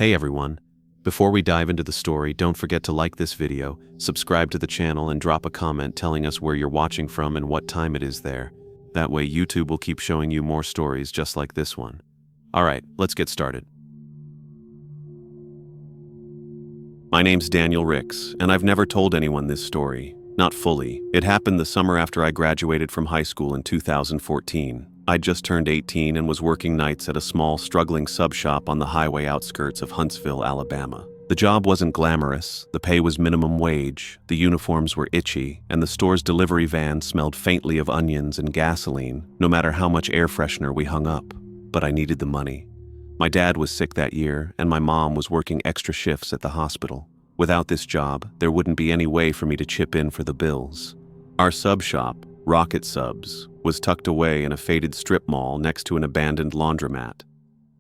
Hey everyone. Before we dive into the story, don't forget to like this video, subscribe to the channel, and drop a comment telling us where you're watching from and what time it is there. That way YouTube will keep showing you more stories just like this one. Alright, let's get started. My name's Daniel Ricks, and I've never told anyone this story. Not fully. It happened the summer after I graduated from high school in 2014. I'd just turned 18 and was working nights at a small, struggling sub shop on the highway outskirts of Huntsville, Alabama. The job wasn't glamorous, the pay was minimum wage, the uniforms were itchy, and the store's delivery van smelled faintly of onions and gasoline, no matter how much air freshener we hung up. But I needed the money. My dad was sick that year, and my mom was working extra shifts at the hospital. Without this job, there wouldn't be any way for me to chip in for the bills. Our sub shop, Rocket Subs, was tucked away in a faded strip mall next to an abandoned laundromat.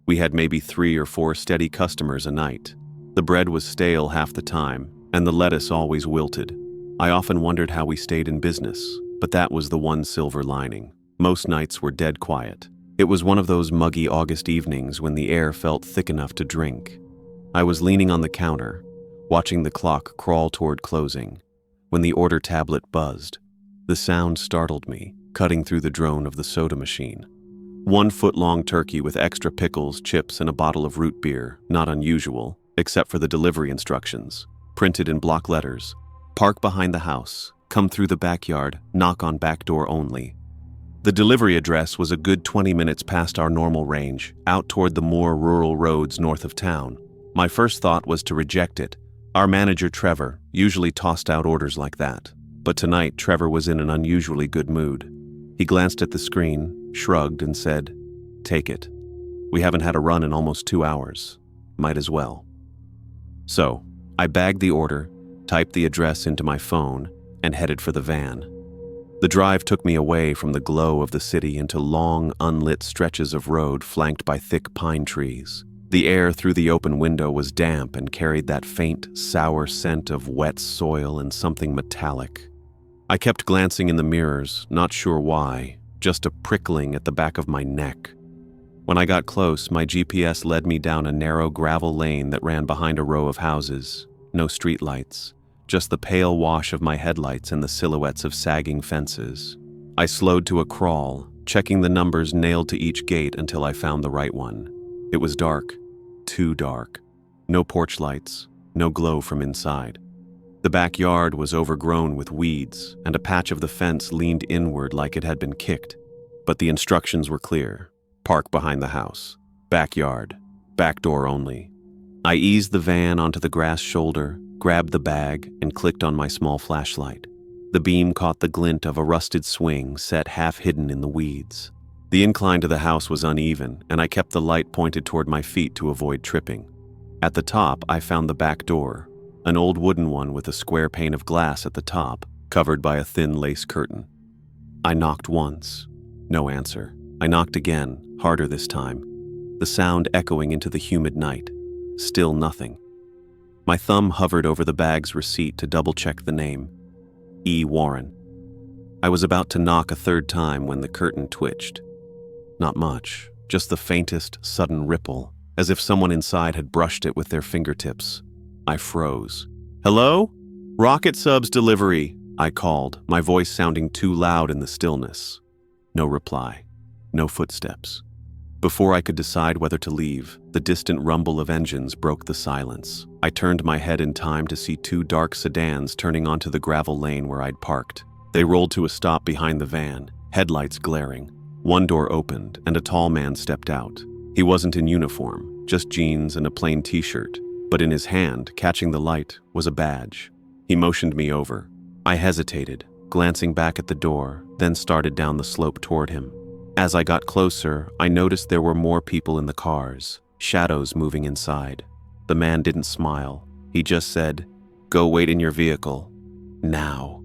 We had maybe 3 or 4 steady customers a night. The bread was stale half the time, and the lettuce always wilted. I often wondered how we stayed in business, but that was the one silver lining. Most nights were dead quiet. It was one of those muggy August evenings when the air felt thick enough to drink. I was leaning on the counter, watching the clock crawl toward closing, when the order tablet buzzed. The sound startled me, cutting through the drone of the soda machine. 1 foot-long turkey with extra pickles, chips, and a bottle of root beer, not unusual, except for the delivery instructions, printed in block letters. Park behind the house, come through the backyard, knock on back door only. The delivery address was a good 20 minutes past our normal range, out toward the more rural roads north of town. My first thought was to reject it. Our manager, Trevor, usually tossed out orders like that. But tonight, Trevor was in an unusually good mood. He glanced at the screen, shrugged, and said, "Take it. We haven't had a run in almost 2 hours. Might as well." So, I bagged the order, typed the address into my phone, and headed for the van. The drive took me away from the glow of the city into long, unlit stretches of road flanked by thick pine trees. The air through the open window was damp and carried that faint, sour scent of wet soil and something metallic. I kept glancing in the mirrors, not sure why, just a prickling at the back of my neck. When I got close, my GPS led me down a narrow gravel lane that ran behind a row of houses. No streetlights, just the pale wash of my headlights and the silhouettes of sagging fences. I slowed to a crawl, checking the numbers nailed to each gate until I found the right one. It was dark, too dark. No porch lights, no glow from inside. The backyard was overgrown with weeds, and a patch of the fence leaned inward like it had been kicked. But the instructions were clear. Park behind the house. Backyard. Back door only. I eased the van onto the grass shoulder, grabbed the bag, and clicked on my small flashlight. The beam caught the glint of a rusted swing set half hidden in the weeds. The incline to the house was uneven, and I kept the light pointed toward my feet to avoid tripping. At the top, I found the back door, an old wooden one with a square pane of glass at the top, covered by a thin lace curtain. I knocked once. No answer. I knocked again, harder this time, the sound echoing into the humid night. Still nothing. My thumb hovered over the bag's receipt to double-check the name. E. Warren. I was about to knock a 3rd time when the curtain twitched. Not much, just the faintest, sudden ripple, as if someone inside had brushed it with their fingertips. I froze. "Hello? Rocket Subs delivery," I called, my voice sounding too loud in the stillness. No reply. No footsteps. Before I could decide whether to leave, the distant rumble of engines broke the silence. I turned my head in time to see 2 dark sedans turning onto the gravel lane where I'd parked. They rolled to a stop behind the van, headlights glaring. One door opened, and a tall man stepped out. He wasn't in uniform, just jeans and a plain t-shirt. But in his hand, catching the light, was a badge. He motioned me over. I hesitated, glancing back at the door, then started down the slope toward him. As I got closer, I noticed there were more people in the cars, shadows moving inside. The man didn't smile. He just said, "Go wait in your vehicle. Now."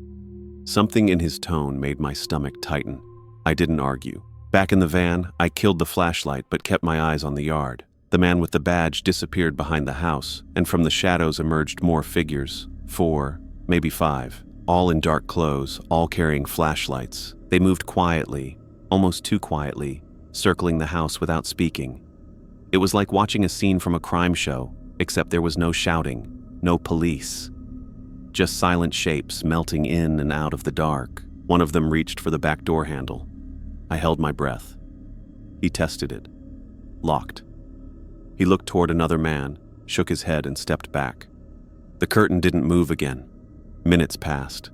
Something in his tone made my stomach tighten. I didn't argue. Back in the van, I killed the flashlight but kept my eyes on the yard. The man with the badge disappeared behind the house, and from the shadows emerged more figures. 4, maybe 5, all in dark clothes, all carrying flashlights. They moved quietly, almost too quietly, circling the house without speaking. It was like watching a scene from a crime show, except there was no shouting, no police. Just silent shapes melting in and out of the dark. One of them reached for the back door handle. I held my breath. He tested it. Locked. He looked toward another man, shook his head and stepped back. The curtain didn't move again. Minutes passed.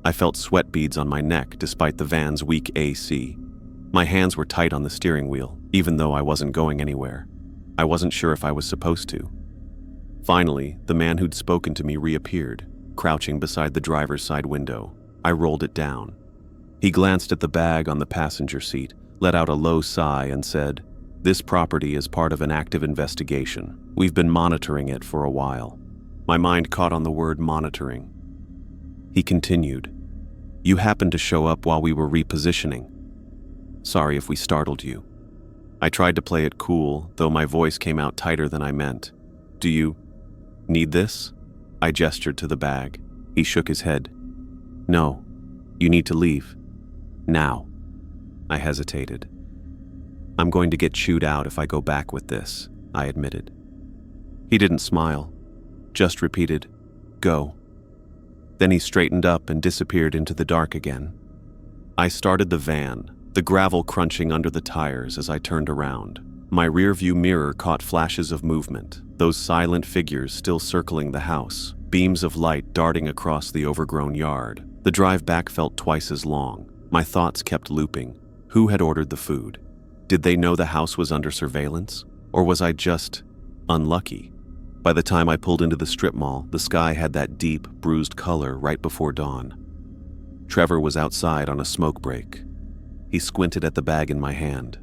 I felt sweat beads on my neck despite the van's weak AC. My hands were tight on the steering wheel, even though I wasn't going anywhere. I wasn't sure if I was supposed to. Finally, the man who'd spoken to me reappeared, crouching beside the driver's side window. I rolled it down. He glanced at the bag on the passenger seat, let out a low sigh and said, "This property is part of an active investigation. We've been monitoring it for a while." My mind caught on the word monitoring. He continued, "You happened to show up while we were repositioning. Sorry if we startled you." I tried to play it cool, though my voice came out tighter than I meant. "Do you need this?" I gestured to the bag. He shook his head. "No, you need to leave. Now." I hesitated. "I'm going to get chewed out if I go back with this," I admitted. He didn't smile, just repeated, "Go." Then he straightened up and disappeared into the dark again. I started the van, the gravel crunching under the tires as I turned around. My rearview mirror caught flashes of movement, those silent figures still circling the house, beams of light darting across the overgrown yard. The drive back felt twice as long. My thoughts kept looping. Who had ordered the food? Did they know the house was under surveillance? Or was I just unlucky? By the time I pulled into the strip mall, the sky had that deep, bruised color right before dawn. Trevor was outside on a smoke break. He squinted at the bag in my hand.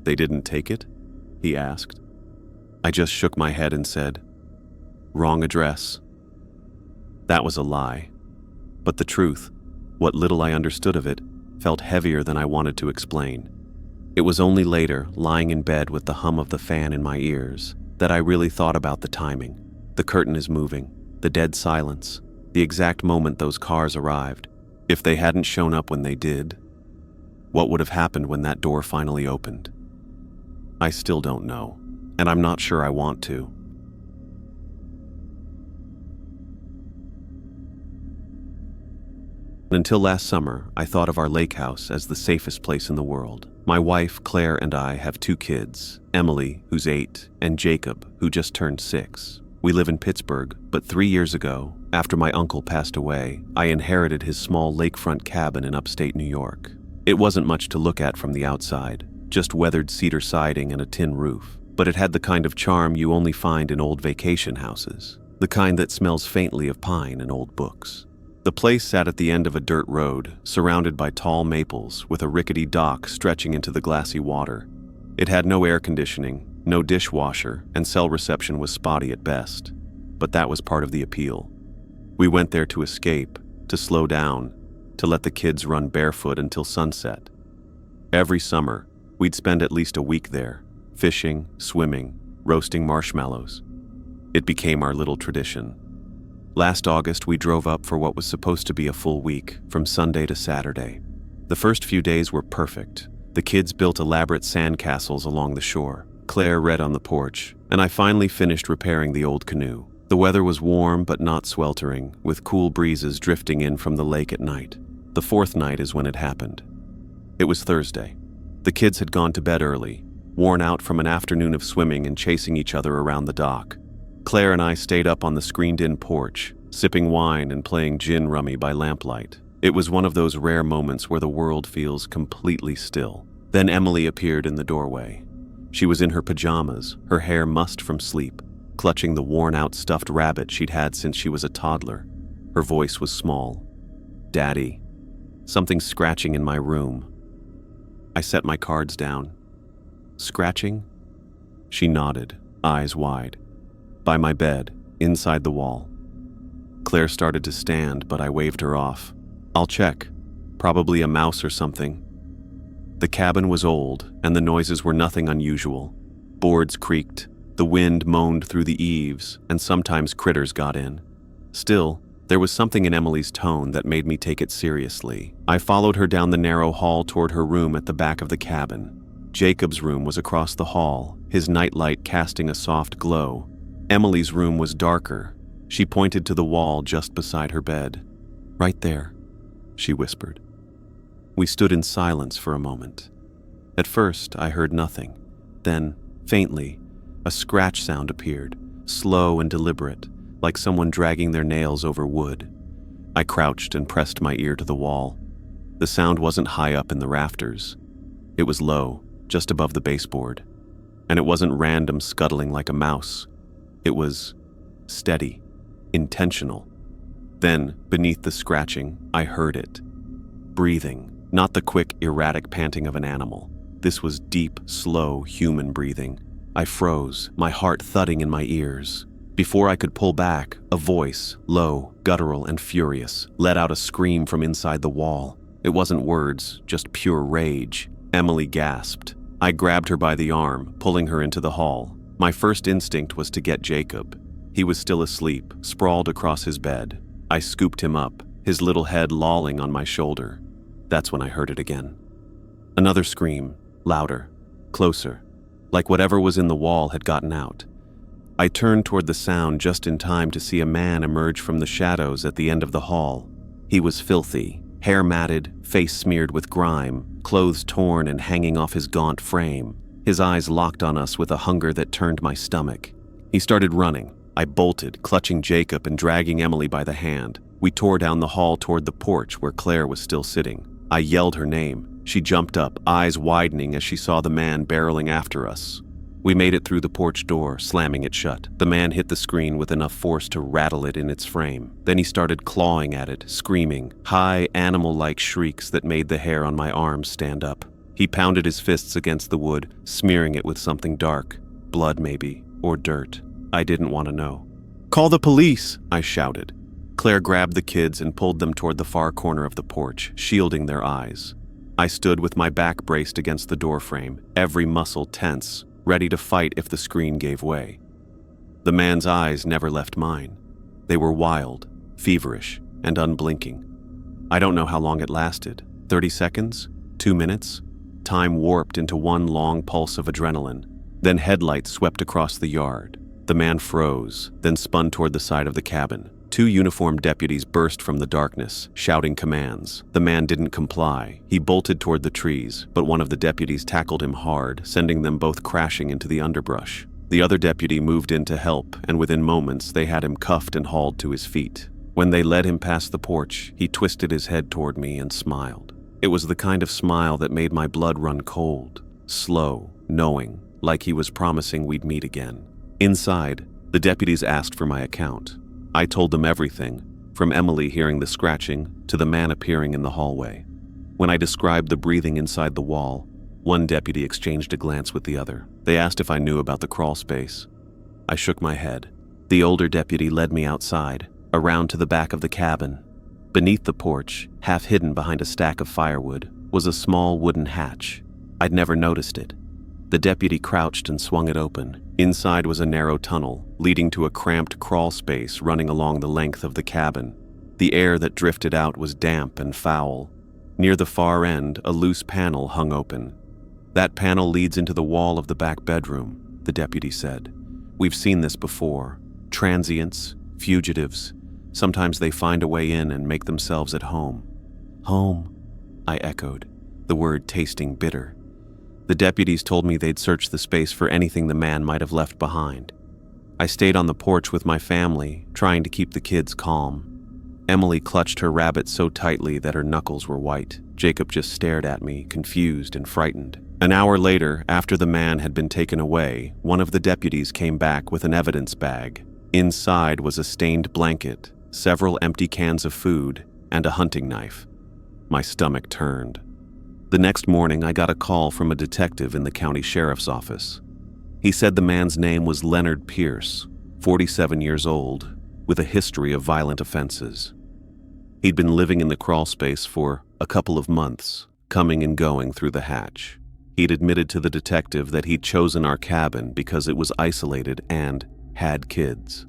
"They didn't take it?" he asked. I just shook my head and said, "Wrong address." That was a lie. But the truth, what little I understood of it, felt heavier than I wanted to explain. It was only later, lying in bed with the hum of the fan in my ears, that I really thought about the timing. The curtain is moving, the dead silence, the exact moment those cars arrived. If they hadn't shown up when they did, what would have happened when that door finally opened? I still don't know, and I'm not sure I want to. Until last summer, I thought of our lake house as the safest place in the world. My wife, Claire, and I have 2 kids, Emily, who's 8, and Jacob, who just turned 6. We live in Pittsburgh, but 3 years ago, after my uncle passed away, I inherited his small lakefront cabin in upstate New York. It wasn't much to look at from the outside, just weathered cedar siding and a tin roof, but it had the kind of charm you only find in old vacation houses, the kind that smells faintly of pine and old books. The place sat at the end of a dirt road, surrounded by tall maples, with a rickety dock stretching into the glassy water. It had no air conditioning, no dishwasher, and cell reception was spotty at best. But that was part of the appeal. We went there to escape, to slow down, to let the kids run barefoot until sunset. Every summer, we'd spend at least a week there, fishing, swimming, roasting marshmallows. It became our little tradition. Last August, we drove up for what was supposed to be a full week, from Sunday to Saturday. The first few days were perfect. The kids built elaborate sandcastles along the shore. Claire read on the porch, and I finally finished repairing the old canoe. The weather was warm but not sweltering, with cool breezes drifting in from the lake at night. The 4th night is when it happened. It was Thursday. The kids had gone to bed early, worn out from an afternoon of swimming and chasing each other around the dock. Claire and I stayed up on the screened-in porch, sipping wine and playing gin rummy by lamplight. It was one of those rare moments where the world feels completely still. Then Emily appeared in the doorway. She was in her pajamas, her hair mussed from sleep, clutching the worn-out stuffed rabbit she'd had since she was a toddler. Her voice was small. "Daddy." Something scratching in my room. I set my cards down. "Scratching?" She nodded, eyes wide. By my bed, inside the wall. Claire started to stand, but I waved her off. "I'll check. Probably a mouse or something." The cabin was old, and the noises were nothing unusual. Boards creaked, the wind moaned through the eaves, and sometimes critters got in. Still, there was something in Emily's tone that made me take it seriously. I followed her down the narrow hall toward her room at the back of the cabin. Jacob's room was across the hall, his nightlight casting a soft glow. Emily's room was darker. She pointed to the wall just beside her bed. "Right there," she whispered. We stood in silence for a moment. At first, I heard nothing. Then, faintly, a scratch sound appeared, slow and deliberate, like someone dragging their nails over wood. I crouched and pressed my ear to the wall. The sound wasn't high up in the rafters. It was low, just above the baseboard. And it wasn't random scuttling like a mouse. It was steady, intentional. Then, beneath the scratching, I heard it. Breathing, not the quick, erratic panting of an animal. This was deep, slow, human breathing. I froze, my heart thudding in my ears. Before I could pull back, a voice, low, guttural, and furious, let out a scream from inside the wall. It wasn't words, just pure rage. Emily gasped. I grabbed her by the arm, pulling her into the hall. My first instinct was to get Jacob. He was still asleep, sprawled across his bed. I scooped him up, his little head lolling on my shoulder. That's when I heard it again. Another scream, louder, closer, like whatever was in the wall had gotten out. I turned toward the sound just in time to see a man emerge from the shadows at the end of the hall. He was filthy, hair matted, face smeared with grime, clothes torn and hanging off his gaunt frame. His eyes locked on us with a hunger that turned my stomach. He started running. I bolted, clutching Jacob and dragging Emily by the hand. We tore down the hall toward the porch where Claire was still sitting. I yelled her name. She jumped up, eyes widening as she saw the man barreling after us. We made it through the porch door, slamming it shut. The man hit the screen with enough force to rattle it in its frame. Then he started clawing at it, screaming, high, animal-like shrieks that made the hair on my arms stand up. He pounded his fists against the wood, smearing it with something dark. Blood, maybe, or dirt. I didn't want to know. "Call the police!" I shouted. Claire grabbed the kids and pulled them toward the far corner of the porch, shielding their eyes. I stood with my back braced against the doorframe, every muscle tense, ready to fight if the screen gave way. The man's eyes never left mine. They were wild, feverish, and unblinking. I don't know how long it lasted. 30 seconds? 2 minutes? Time warped into one long pulse of adrenaline. Then headlights swept across the yard. The man froze, then spun toward the side of the cabin. 2 uniformed deputies burst from the darkness, shouting commands. The man didn't comply. He bolted toward the trees, but one of the deputies tackled him hard, sending them both crashing into the underbrush. The other deputy moved in to help, and within moments they had him cuffed and hauled to his feet. When they led him past the porch, he twisted his head toward me and smiled. It was the kind of smile that made my blood run cold, slow, knowing, like he was promising we'd meet again. Inside, the deputies asked for my account. I told them everything, from Emily hearing the scratching to the man appearing in the hallway. When I described the breathing inside the wall, one deputy exchanged a glance with the other. They asked if I knew about the crawl space. I shook my head. The older deputy led me outside, around to the back of the cabin. Beneath the porch, half hidden behind a stack of firewood, was a small wooden hatch. I'd never noticed it. The deputy crouched and swung it open. Inside was a narrow tunnel, leading to a cramped crawl space running along the length of the cabin. The air that drifted out was damp and foul. Near the far end, a loose panel hung open. "That panel leads into the wall of the back bedroom," the deputy said. "We've seen this before. Transients, fugitives. Sometimes they find a way in and make themselves at home." "Home," I echoed, the word tasting bitter. The deputies told me they'd search the space for anything the man might have left behind. I stayed on the porch with my family, trying to keep the kids calm. Emily clutched her rabbit so tightly that her knuckles were white. Jacob just stared at me, confused and frightened. An hour later, after the man had been taken away, one of the deputies came back with an evidence bag. Inside was a stained blanket, several empty cans of food, and a hunting knife. My stomach turned. The next morning, I got a call from a detective in the county sheriff's office. He said the man's name was Leonard Pierce, 47 years old, with a history of violent offenses. He'd been living in the crawl space for a couple of months, coming and going through the hatch. He'd admitted to the detective that he'd chosen our cabin because it was isolated and had kids.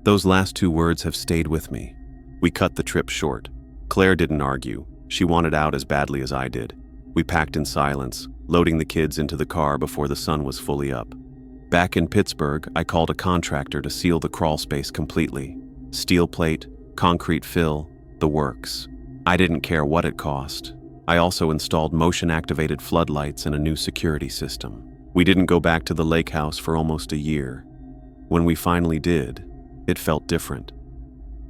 Those last 2 words have stayed with me. We cut the trip short. Claire didn't argue. She wanted out as badly as I did. We packed in silence, loading the kids into the car before the sun was fully up. Back in Pittsburgh, I called a contractor to seal the crawl space completely. Steel plate, concrete fill, the works. I didn't care what it cost. I also installed motion-activated floodlights and a new security system. We didn't go back to the lake house for almost a year. When we finally did, it felt different.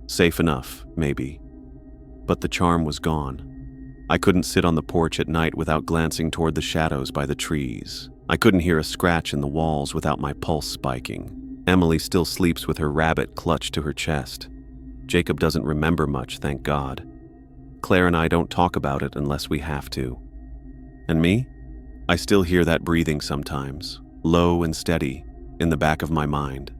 Safe enough, maybe. But the charm was gone. I couldn't sit on the porch at night without glancing toward the shadows by the trees. I couldn't hear a scratch in the walls without my pulse spiking. Emily still sleeps with her rabbit clutched to her chest. Jacob doesn't remember much, thank God. Claire and I don't talk about it unless we have to. And me? I still hear that breathing sometimes, low and steady, in the back of my mind.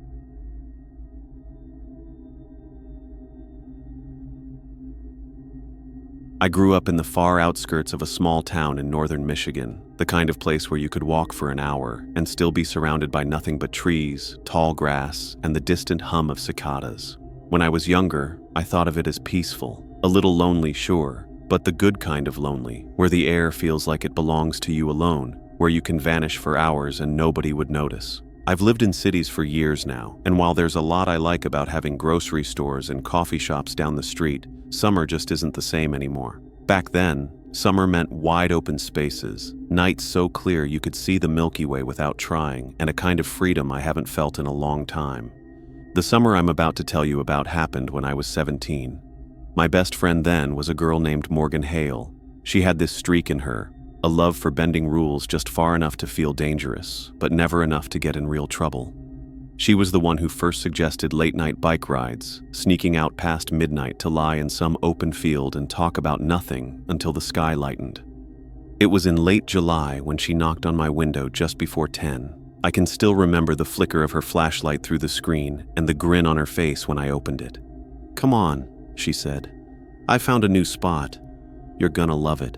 I grew up in the far outskirts of a small town in northern Michigan, the kind of place where you could walk for an hour and still be surrounded by nothing but trees, tall grass, and the distant hum of cicadas. When I was younger, I thought of it as peaceful, a little lonely, sure, but the good kind of lonely, where the air feels like it belongs to you alone, where you can vanish for hours and nobody would notice. I've lived in cities for years now, and while there's a lot I like about having grocery stores and coffee shops down the street, summer just isn't the same anymore. Back then, summer meant wide open spaces, nights so clear you could see the Milky Way without trying, and a kind of freedom I haven't felt in a long time. The summer I'm about to tell you about happened when I was 17. My best friend then was a girl named Morgan Hale. She had this streak in her, a love for bending rules just far enough to feel dangerous, but never enough to get in real trouble. She was the one who first suggested late-night bike rides, sneaking out past midnight to lie in some open field and talk about nothing until the sky lightened. It was in late July when she knocked on my window just before 10. I can still remember the flicker of her flashlight through the screen and the grin on her face when I opened it. "Come on," she said. "I found a new spot. You're gonna love it."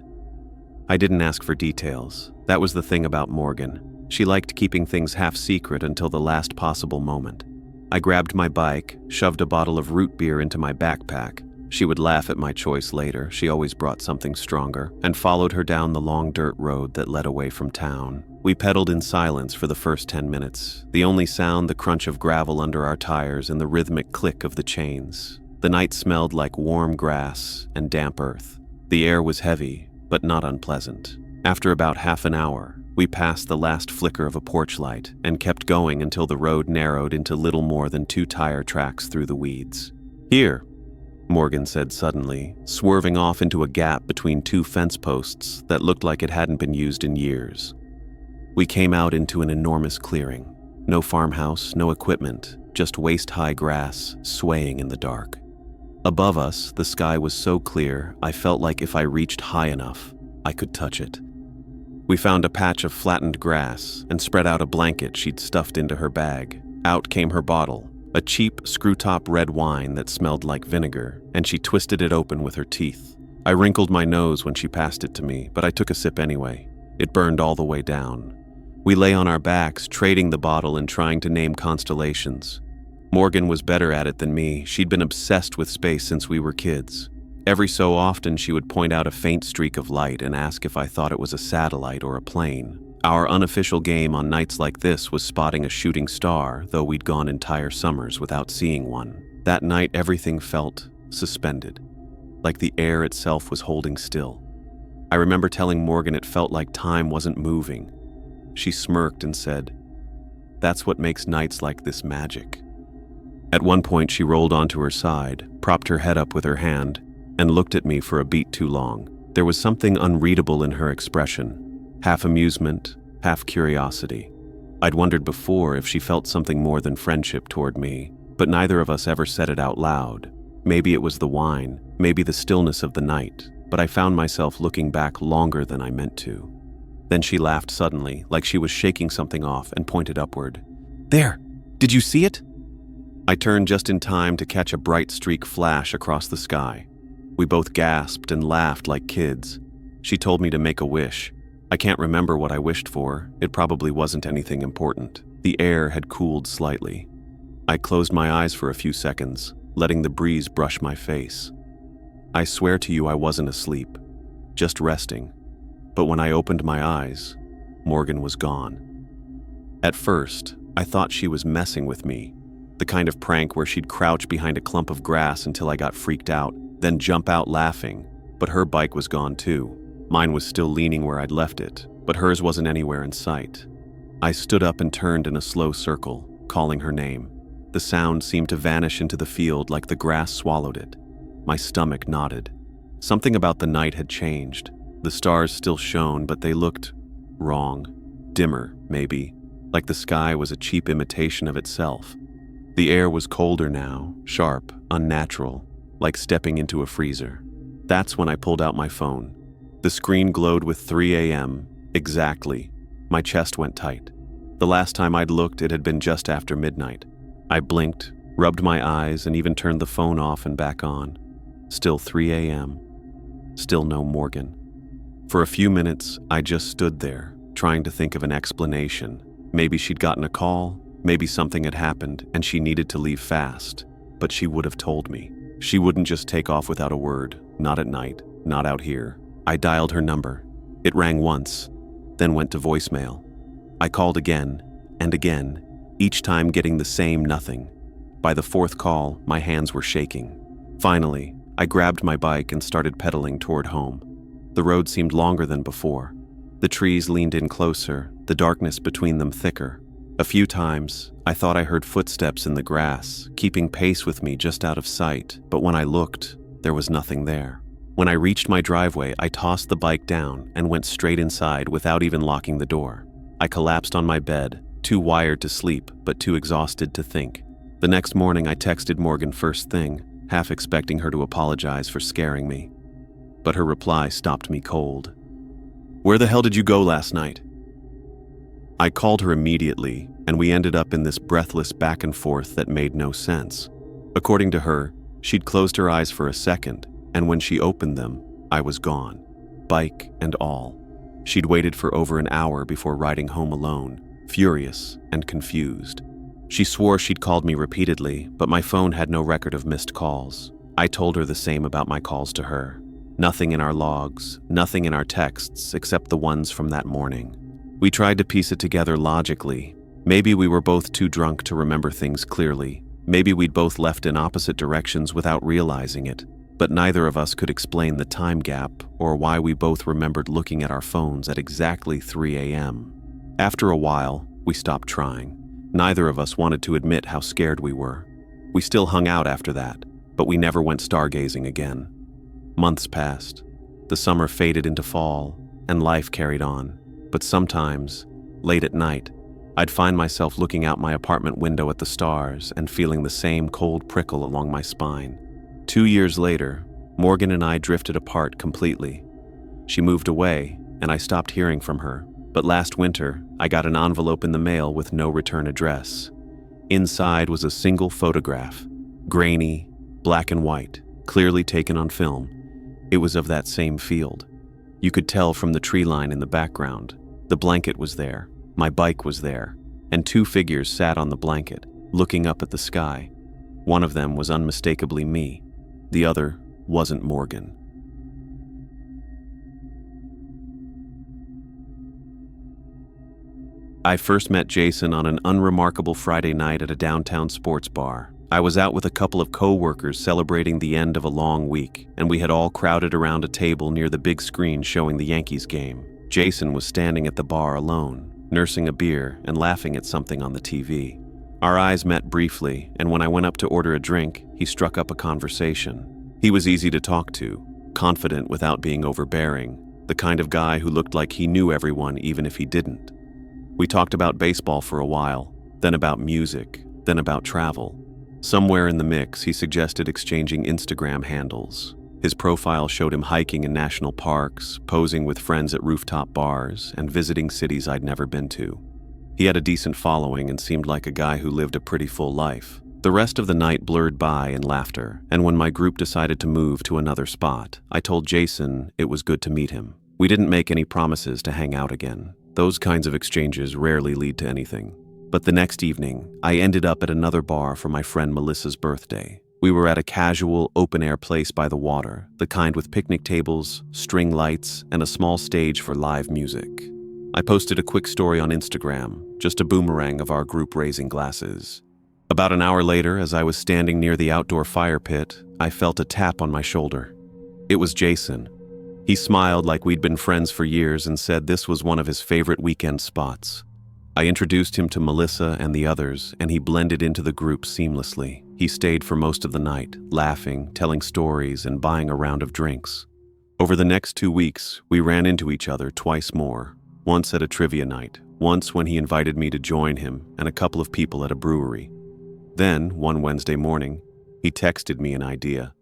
I didn't ask for details. That was the thing about Morgan. She liked keeping things half secret until the last possible moment. I grabbed my bike, shoved a bottle of root beer into my backpack. She would laugh at my choice later, she always brought something stronger, and followed her down the long dirt road that led away from town. We pedaled in silence for the first 10 minutes, the only sound the crunch of gravel under our tires and the rhythmic click of the chains. The night smelled like warm grass and damp earth. The air was heavy, but not unpleasant. After about half an hour, we passed the last flicker of a porch light and kept going until the road narrowed into little more than 2 tire tracks through the weeds. "Here," Morgan said suddenly, swerving off into a gap between 2 fence posts that looked like it hadn't been used in years. We came out into an enormous clearing. No farmhouse, no equipment, just waist-high grass swaying in the dark. Above us, the sky was so clear, I felt like if I reached high enough, I could touch it. We found a patch of flattened grass and spread out a blanket she'd stuffed into her bag. Out came her bottle, a cheap screw-top red wine that smelled like vinegar, and she twisted it open with her teeth. I wrinkled my nose when she passed it to me, but I took a sip anyway. It burned all the way down. We lay on our backs, trading the bottle and trying to name constellations. Morgan was better at it than me. She'd been obsessed with space since we were kids. Every so often, she would point out a faint streak of light and ask if I thought it was a satellite or a plane. Our unofficial game on nights like this was spotting a shooting star, though we'd gone entire summers without seeing one. That night, everything felt suspended, like the air itself was holding still. I remember telling Morgan it felt like time wasn't moving. She smirked and said, "That's what makes nights like this magic." At one point, she rolled onto her side, propped her head up with her hand, and looked at me for a beat too long. There was something unreadable in her expression, half amusement, half curiosity. I'd wondered before if she felt something more than friendship toward me, but neither of us ever said it out loud. Maybe it was the wine, maybe the stillness of the night, but I found myself looking back longer than I meant to. Then she laughed suddenly, like she was shaking something off, and pointed upward. "There! Did you see it?" I turned just in time to catch a bright streak flash across the sky. We both gasped and laughed like kids. She told me to make a wish. I can't remember what I wished for. It probably wasn't anything important. The air had cooled slightly. I closed my eyes for a few seconds, letting the breeze brush my face. I swear to you I wasn't asleep, just resting. But when I opened my eyes, Morgan was gone. At first, I thought she was messing with me. The kind of prank where she'd crouch behind a clump of grass until I got freaked out, then jump out laughing. But her bike was gone too. Mine was still leaning where I'd left it, but hers wasn't anywhere in sight. I stood up and turned in a slow circle, calling her name. The sound seemed to vanish into the field like the grass swallowed it. My stomach knotted. Something about the night had changed. The stars still shone, but they looked wrong. Dimmer, maybe, like the sky was a cheap imitation of itself. The air was colder now, sharp, unnatural, like stepping into a freezer. That's when I pulled out my phone. The screen glowed with 3 a.m. exactly. My chest went tight. The last time I'd looked, it had been just after midnight. I blinked, rubbed my eyes, and even turned the phone off and back on. Still 3 a.m. Still no Morgan. For a few minutes, I just stood there, trying to think of an explanation. Maybe she'd gotten a call, maybe something had happened and she needed to leave fast. But she would have told me. She wouldn't just take off without a word, not at night, not out here. I dialed her number. It rang once, then went to voicemail. I called again and again, each time getting the same nothing. By the fourth call, my hands were shaking. Finally, I grabbed my bike and started pedaling toward home. The road seemed longer than before. The trees leaned in closer, the darkness between them thicker. A few times, I thought I heard footsteps in the grass, keeping pace with me just out of sight, but when I looked, there was nothing there. When I reached my driveway, I tossed the bike down and went straight inside without even locking the door. I collapsed on my bed, too wired to sleep, but too exhausted to think. The next morning, I texted Morgan first thing, half expecting her to apologize for scaring me. But her reply stopped me cold. "Where the hell did you go last night?" I called her immediately, and we ended up in this breathless back and forth that made no sense. According to her, she'd closed her eyes for a second, and when she opened them, I was gone, bike and all. She'd waited for over an hour before riding home alone, furious and confused. She swore she'd called me repeatedly, but my phone had no record of missed calls. I told her the same about my calls to her. Nothing in our logs, nothing in our texts except the ones from that morning. We tried to piece it together logically. Maybe we were both too drunk to remember things clearly. Maybe we'd both left in opposite directions without realizing it. But neither of us could explain the time gap or why we both remembered looking at our phones at exactly 3 a.m. After a while, we stopped trying. Neither of us wanted to admit how scared we were. We still hung out after that, but we never went stargazing again. Months passed. The summer faded into fall, and life carried on. But sometimes, late at night, I'd find myself looking out my apartment window at the stars and feeling the same cold prickle along my spine. 2 years later, Morgan and I drifted apart completely. She moved away, and I stopped hearing from her. But last winter, I got an envelope in the mail with no return address. Inside was a single photograph, grainy, black and white, clearly taken on film. It was of that same field. You could tell from the tree line in the background. The blanket was there, my bike was there, and 2 figures sat on the blanket, looking up at the sky. One of them was unmistakably me. The other wasn't Morgan. I first met Jason on an unremarkable Friday night at a downtown sports bar. I was out with a couple of co-workers celebrating the end of a long week, and we had all crowded around a table near the big screen showing the Yankees game. Jason was standing at the bar alone, nursing a beer and laughing at something on the TV. Our eyes met briefly, and when I went up to order a drink, he struck up a conversation. He was easy to talk to, confident without being overbearing, the kind of guy who looked like he knew everyone even if he didn't. We talked about baseball for a while, then about music, then about travel. Somewhere in the mix, he suggested exchanging Instagram handles. His profile showed him hiking in national parks, posing with friends at rooftop bars, and visiting cities I'd never been to. He had a decent following and seemed like a guy who lived a pretty full life. The rest of the night blurred by in laughter, and when my group decided to move to another spot, I told Jason it was good to meet him. We didn't make any promises to hang out again. Those kinds of exchanges rarely lead to anything. But the next evening, I ended up at another bar for my friend Melissa's birthday. We were at a casual, open-air place by the water, the kind with picnic tables, string lights, and a small stage for live music. I posted a quick story on Instagram, just a boomerang of our group raising glasses. About an hour later, as I was standing near the outdoor fire pit, I felt a tap on my shoulder. It was Jason. He smiled like we'd been friends for years and said this was one of his favorite weekend spots. I introduced him to Melissa and the others, and he blended into the group seamlessly. He stayed for most of the night, laughing, telling stories, and buying a round of drinks. Over the next 2 weeks, we ran into each other twice more, once at a trivia night, once when he invited me to join him and a couple of people at a brewery. Then, one Wednesday morning, he texted me an idea.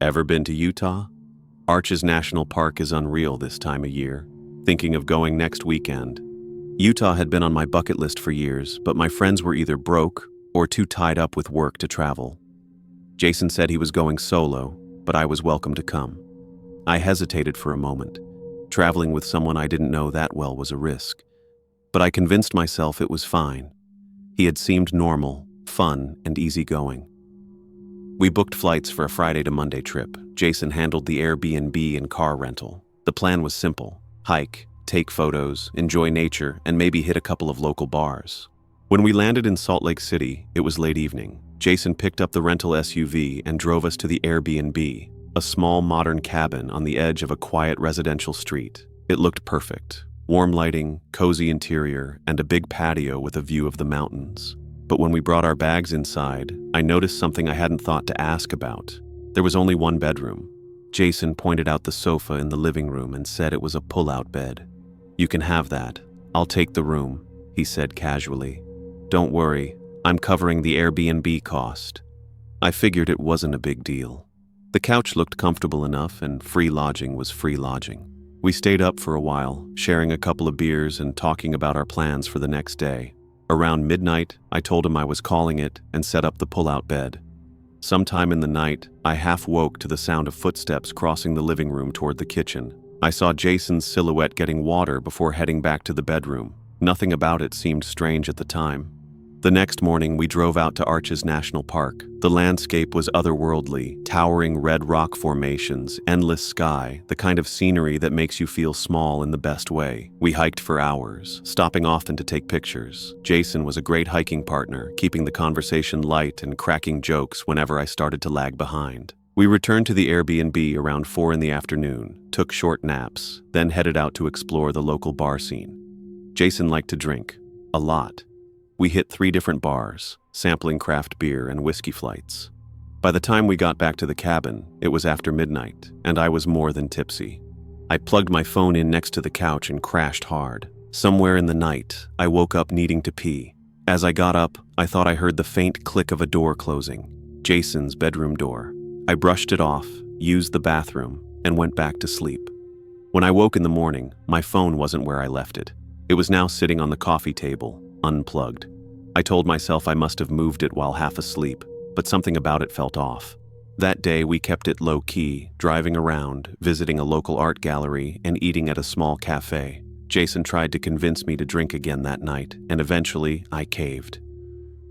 Ever been to Utah? Arches National Park is unreal this time of year. Thinking of going next weekend. Utah had been on my bucket list for years, but my friends were either broke or too tied up with work to travel. Jason said he was going solo, but I was welcome to come. I hesitated for a moment. Traveling with someone I didn't know that well was a risk. But I convinced myself it was fine. He had seemed normal, fun, and easygoing. We booked flights for a Friday to Monday trip. Jason handled the Airbnb and car rental. The plan was simple: hike, take photos, enjoy nature, and maybe hit a couple of local bars. When we landed in Salt Lake City, it was late evening. Jason picked up the rental SUV and drove us to the Airbnb, a small modern cabin on the edge of a quiet residential street. It looked perfect. Warm lighting, cozy interior, and a big patio with a view of the mountains. But when we brought our bags inside, I noticed something I hadn't thought to ask about. There was only one bedroom. Jason pointed out the sofa in the living room and said it was a pull-out bed. "You can have that. I'll take the room," he said casually. "Don't worry, I'm covering the Airbnb cost." I figured it wasn't a big deal. The couch looked comfortable enough, and free lodging was free lodging. We stayed up for a while, sharing a couple of beers and talking about our plans for the next day. Around midnight, I told him I was calling it and set up the pull-out bed. Sometime in the night, I half woke to the sound of footsteps crossing the living room toward the kitchen. I saw Jason's silhouette getting water before heading back to the bedroom. Nothing about it seemed strange at the time. The next morning, we drove out to Arches National Park. The landscape was otherworldly, towering red rock formations, endless sky, the kind of scenery that makes you feel small in the best way. We hiked for hours, stopping often to take pictures. Jason was a great hiking partner, keeping the conversation light and cracking jokes whenever I started to lag behind. We returned to the Airbnb around 4 in the afternoon, took short naps, then headed out to explore the local bar scene. Jason liked to drink, a lot. We hit 3 different bars, sampling craft beer and whiskey flights. By the time we got back to the cabin, it was after midnight, and I was more than tipsy. I plugged my phone in next to the couch and crashed hard. Somewhere in the night, I woke up needing to pee. As I got up, I thought I heard the faint click of a door closing, Jason's bedroom door. I brushed it off, used the bathroom, and went back to sleep. When I woke in the morning, my phone wasn't where I left it. It was now sitting on the coffee table, unplugged. I told myself I must have moved it while half asleep, but something about it felt off. That day we kept it low-key, driving around, visiting a local art gallery, and eating at a small cafe. Jason tried to convince me to drink again that night, and eventually I caved.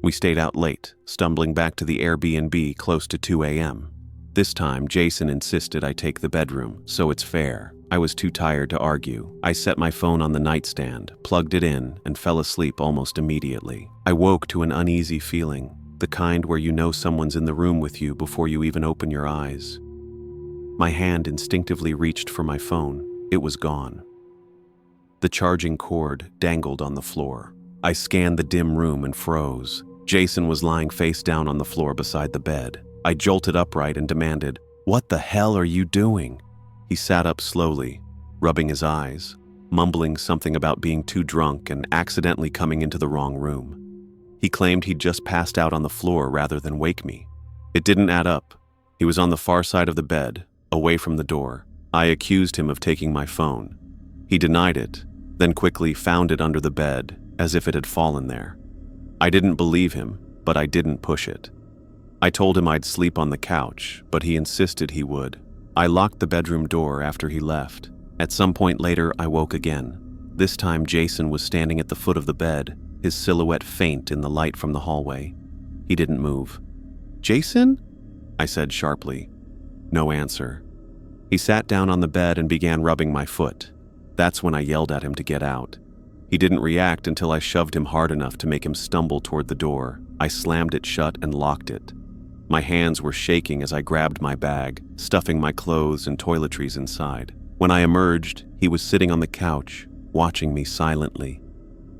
We stayed out late, stumbling back to the Airbnb close to 2 a.m. This time, Jason insisted I take the bedroom, so it's fair. I was too tired to argue. I set my phone on the nightstand, plugged it in, and fell asleep almost immediately. I woke to an uneasy feeling, the kind where you know someone's in the room with you before you even open your eyes. My hand instinctively reached for my phone. It was gone. The charging cord dangled on the floor. I scanned the dim room and froze. Jason was lying face down on the floor beside the bed. I jolted upright and demanded, "What the hell are you doing?" He sat up slowly, rubbing his eyes, mumbling something about being too drunk and accidentally coming into the wrong room. He claimed he'd just passed out on the floor rather than wake me. It didn't add up. He was on the far side of the bed, away from the door. I accused him of taking my phone. He denied it, then quickly found it under the bed, as if it had fallen there. I didn't believe him, but I didn't push it. I told him I'd sleep on the couch, but he insisted he would. I locked the bedroom door after he left. At some point later, I woke again. This time, Jason was standing at the foot of the bed, his silhouette faint in the light from the hallway. He didn't move. "Jason?" I said sharply. No answer. He sat down on the bed and began rubbing my foot. That's when I yelled at him to get out. He didn't react until I shoved him hard enough to make him stumble toward the door. I slammed it shut and locked it. My hands were shaking as I grabbed my bag, stuffing my clothes and toiletries inside. When I emerged, he was sitting on the couch, watching me silently.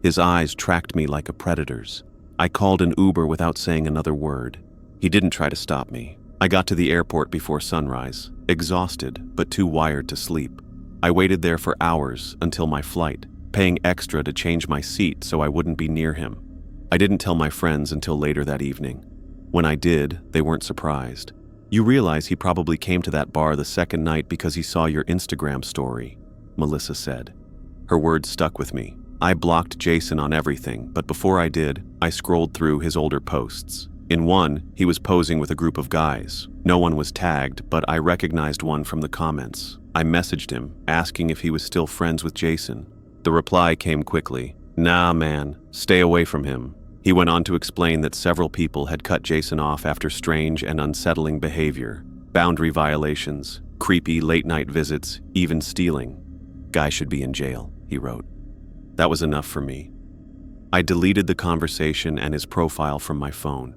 His eyes tracked me like a predator's. I called an Uber without saying another word. He didn't try to stop me. I got to the airport before sunrise, exhausted but too wired to sleep. I waited there for hours until my flight, paying extra to change my seat so I wouldn't be near him. I didn't tell my friends until later that evening. When I did, they weren't surprised. "You realize he probably came to that bar the second night because he saw your Instagram story," Melissa said. Her words stuck with me. I blocked Jason on everything, but before I did, I scrolled through his older posts. In one, he was posing with a group of guys. No one was tagged, but I recognized one from the comments. I messaged him, asking if he was still friends with Jason. The reply came quickly. "Nah, man, stay away from him." He went on to explain that several people had cut Jason off after strange and unsettling behavior, boundary violations, creepy late-night visits, even stealing. "Guy should be in jail," he wrote. That was enough for me. I deleted the conversation and his profile from my phone.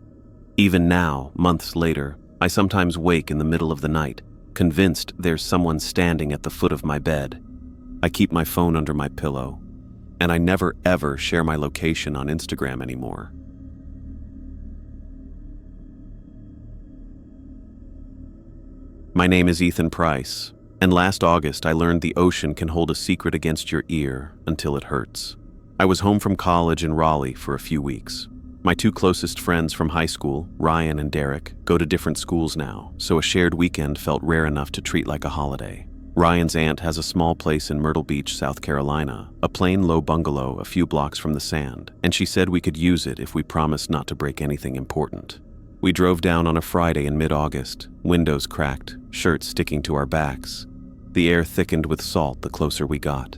Even now, months later, I sometimes wake in the middle of the night, convinced there's someone standing at the foot of my bed. I keep my phone under my pillow, and I never ever share my location on Instagram anymore. My name is Ethan Price, and last August I learned the ocean can hold a secret against your ear until it hurts. I was home from college in Raleigh for a few weeks. My two closest friends from high school, Ryan and Derek, go to different schools now, so a shared weekend felt rare enough to treat like a holiday. Ryan's aunt has a small place in Myrtle Beach, South Carolina, a plain low bungalow a few blocks from the sand, and she said we could use it if we promised not to break anything important. We drove down on a Friday in mid-August, windows cracked, shirts sticking to our backs. The air thickened with salt the closer we got.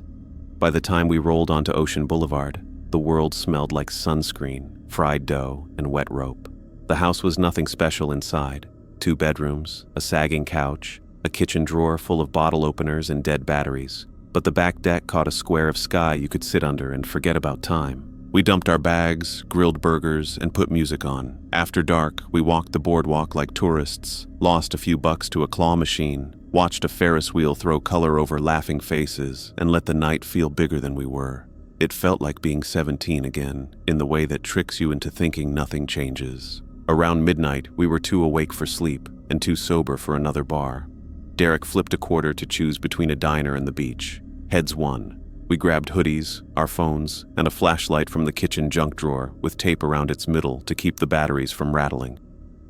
By the time we rolled onto Ocean Boulevard, the world smelled like sunscreen, fried dough, and wet rope. The house was nothing special inside. 2 bedrooms, a sagging couch, a kitchen drawer full of bottle openers and dead batteries. But the back deck caught a square of sky you could sit under and forget about time. We dumped our bags, grilled burgers, and put music on. After dark, we walked the boardwalk like tourists, lost a few bucks to a claw machine, watched a Ferris wheel throw color over laughing faces, and let the night feel bigger than we were. It felt like being 17 again, in the way that tricks you into thinking nothing changes. Around midnight, we were too awake for sleep and too sober for another bar. Derek flipped a quarter to choose between a diner and the beach. Heads won. We grabbed hoodies, our phones, and a flashlight from the kitchen junk drawer with tape around its middle to keep the batteries from rattling.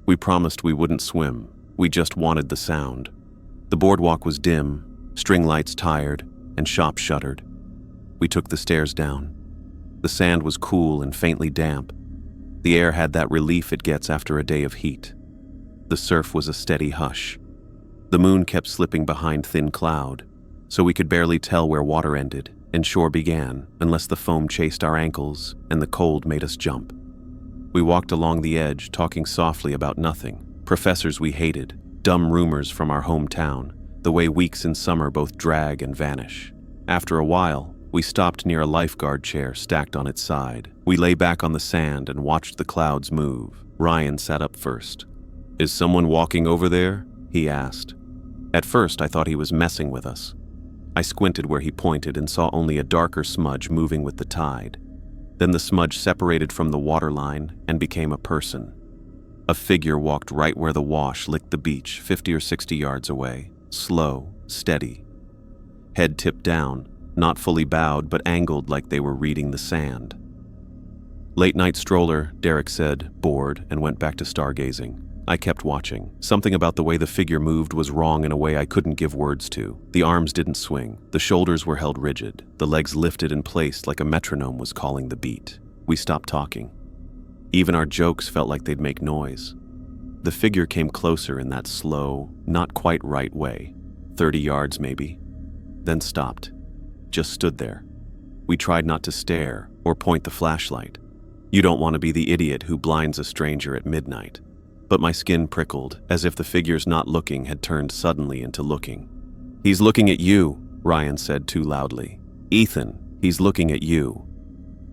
We promised we wouldn't swim. We just wanted the sound. The boardwalk was dim, string lights tired, and shops shuttered. We took the stairs down. The sand was cool and faintly damp. The air had that relief it gets after a day of heat. The surf was a steady hush. The moon kept slipping behind thin cloud, so we could barely tell where water ended and shore began unless the foam chased our ankles and the cold made us jump. We walked along the edge, talking softly about nothing. Professors we hated, dumb rumors from our hometown, the way weeks in summer both drag and vanish. After a while, we stopped near a lifeguard chair stacked on its side. We lay back on the sand and watched the clouds move. Ryan sat up first. "Is someone walking over there?" he asked. At first, I thought he was messing with us. I squinted where he pointed and saw only a darker smudge moving with the tide. Then the smudge separated from the waterline and became a person. A figure walked right where the wash licked the beach 50 or 60 yards away, slow, steady. Head tipped down, not fully bowed but angled like they were reading the sand. "Late night stroller," Derek said, bored, and went back to stargazing. I kept watching. Something about the way the figure moved was wrong in a way I couldn't give words to. The arms didn't swing. The shoulders were held rigid. The legs lifted in place like a metronome was calling the beat. We stopped talking. Even our jokes felt like they'd make noise. The figure came closer in that slow, not quite right way. 30 yards maybe. Then stopped. Just stood there. We tried not to stare or point the flashlight. You don't want to be the idiot who blinds a stranger at midnight. But my skin prickled, as if the figure's not looking had turned suddenly into looking. "He's looking at you," Ryan said too loudly. "Ethan, he's looking at you."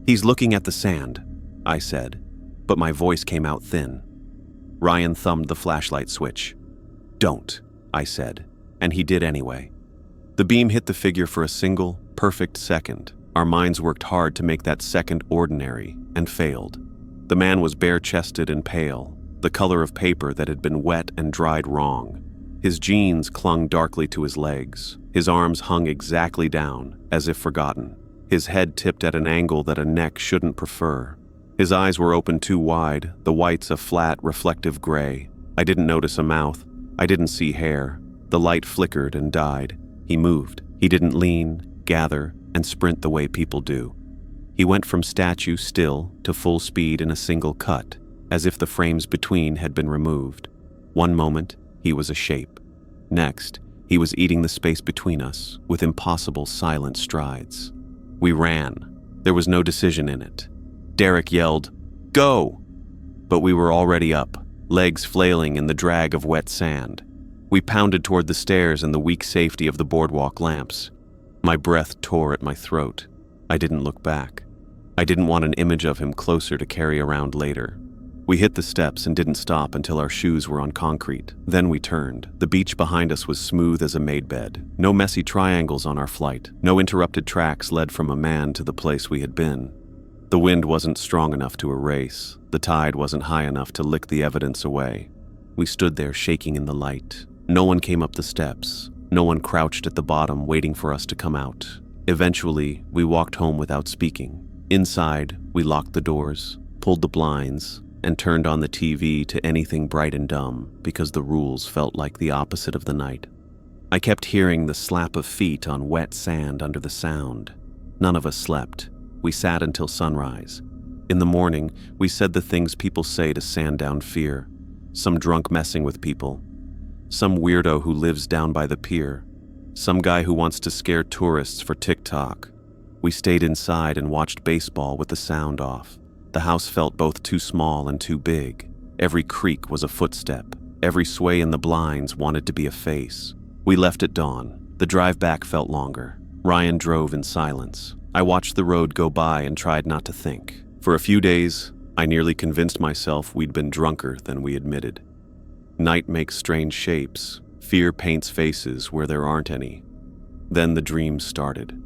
"He's looking at the sand," I said, but my voice came out thin. Ryan thumbed the flashlight switch. "Don't," I said, and he did anyway. The beam hit the figure for a single, perfect second. Our minds worked hard to make that second ordinary, and failed. The man was bare-chested and pale, the color of paper that had been wet and dried wrong. His jeans clung darkly to his legs. His arms hung exactly down, as if forgotten. His head tipped at an angle that a neck shouldn't prefer. His eyes were open too wide, the whites a flat, reflective gray. I didn't notice a mouth. I didn't see hair. The light flickered and died. He moved. He didn't lean, gather, and sprint the way people do. He went from statue still to full speed in a single cut, as if the frames between had been removed. One moment, he was a shape. Next, he was eating the space between us with impossible silent strides. We ran. There was no decision in it. Derek yelled, "Go!" But we were already up, legs flailing in the drag of wet sand. We pounded toward the stairs and the weak safety of the boardwalk lamps. My breath tore at my throat. I didn't look back. I didn't want an image of him closer to carry around later. We hit the steps and didn't stop until our shoes were on concrete. Then we turned. The beach behind us was smooth as a made bed. No messy triangles on our flight. No interrupted tracks led from a man to the place we had been. The wind wasn't strong enough to erase. The tide wasn't high enough to lick the evidence away. We stood there shaking in the light. No one came up the steps. No one crouched at the bottom waiting for us to come out. Eventually, we walked home without speaking. Inside, we locked the doors, pulled the blinds, and turned on the TV to anything bright and dumb because the rules felt like the opposite of the night. I kept hearing the slap of feet on wet sand under the sound. None of us slept. We sat until sunrise. In the morning, we said the things people say to sand down fear. Some drunk messing with people. Some weirdo who lives down by the pier. Some guy who wants to scare tourists for TikTok. We stayed inside and watched baseball with the sound off. The house felt both too small and too big. Every creak was a footstep. Every sway in the blinds wanted to be a face. We left at dawn. The drive back felt longer. Ryan drove in silence. I watched the road go by and tried not to think. For a few days, I nearly convinced myself we'd been drunker than we admitted. Night makes strange shapes. Fear paints faces where there aren't any. Then the dream started.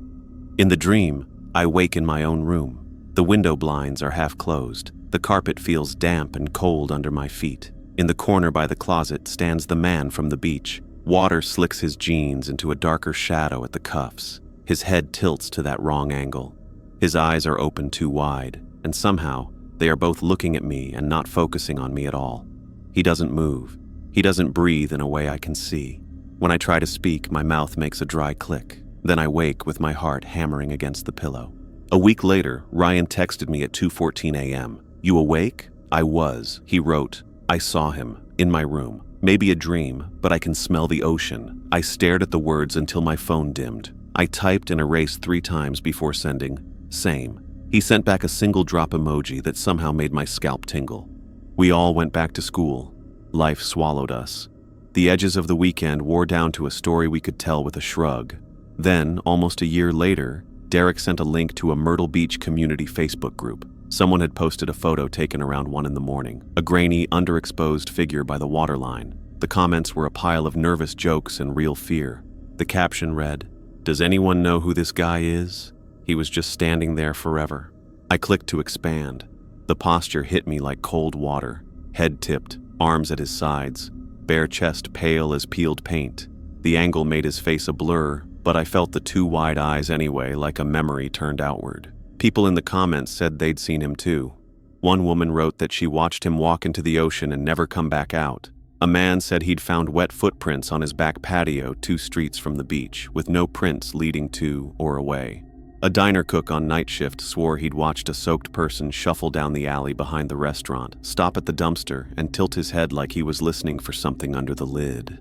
In the dream, I wake in my own room. The window blinds are half closed. The carpet feels damp and cold under my feet. In the corner by the closet stands the man from the beach. Water slicks his jeans into a darker shadow at the cuffs. His head tilts to that wrong angle. His eyes are open too wide, and somehow they are both looking at me and not focusing on me at all. He doesn't move. He doesn't breathe in a way I can see. When I try to speak, my mouth makes a dry click. Then I wake with my heart hammering against the pillow. A week later, Ryan texted me at 2:14 a.m. "You awake?" I was. He wrote, "I saw him, in my room. Maybe a dream, but I can smell the ocean." I stared at the words until my phone dimmed. I typed and erased 3 times before sending, "Same." He sent back a single drop emoji that somehow made my scalp tingle. We all went back to school. Life swallowed us. The edges of the weekend wore down to a story we could tell with a shrug. Then, almost a year later, Derek sent a link to a Myrtle Beach community Facebook group. Someone had posted a photo taken around 1 in the morning, a grainy, underexposed figure by the waterline. The comments were a pile of nervous jokes and real fear. The caption read, "Does anyone know who this guy is? He was just standing there forever." I clicked to expand. The posture hit me like cold water. Head tipped, arms at his sides, bare chest pale as peeled paint. The angle made his face a blur, but I felt the 2 wide eyes anyway, like a memory turned outward. People in the comments said they'd seen him too. One woman wrote that she watched him walk into the ocean and never come back out. A man said he'd found wet footprints on his back patio 2 streets from the beach, with no prints leading to or away. A diner cook on night shift swore he'd watched a soaked person shuffle down the alley behind the restaurant, stop at the dumpster, and tilt his head like he was listening for something under the lid.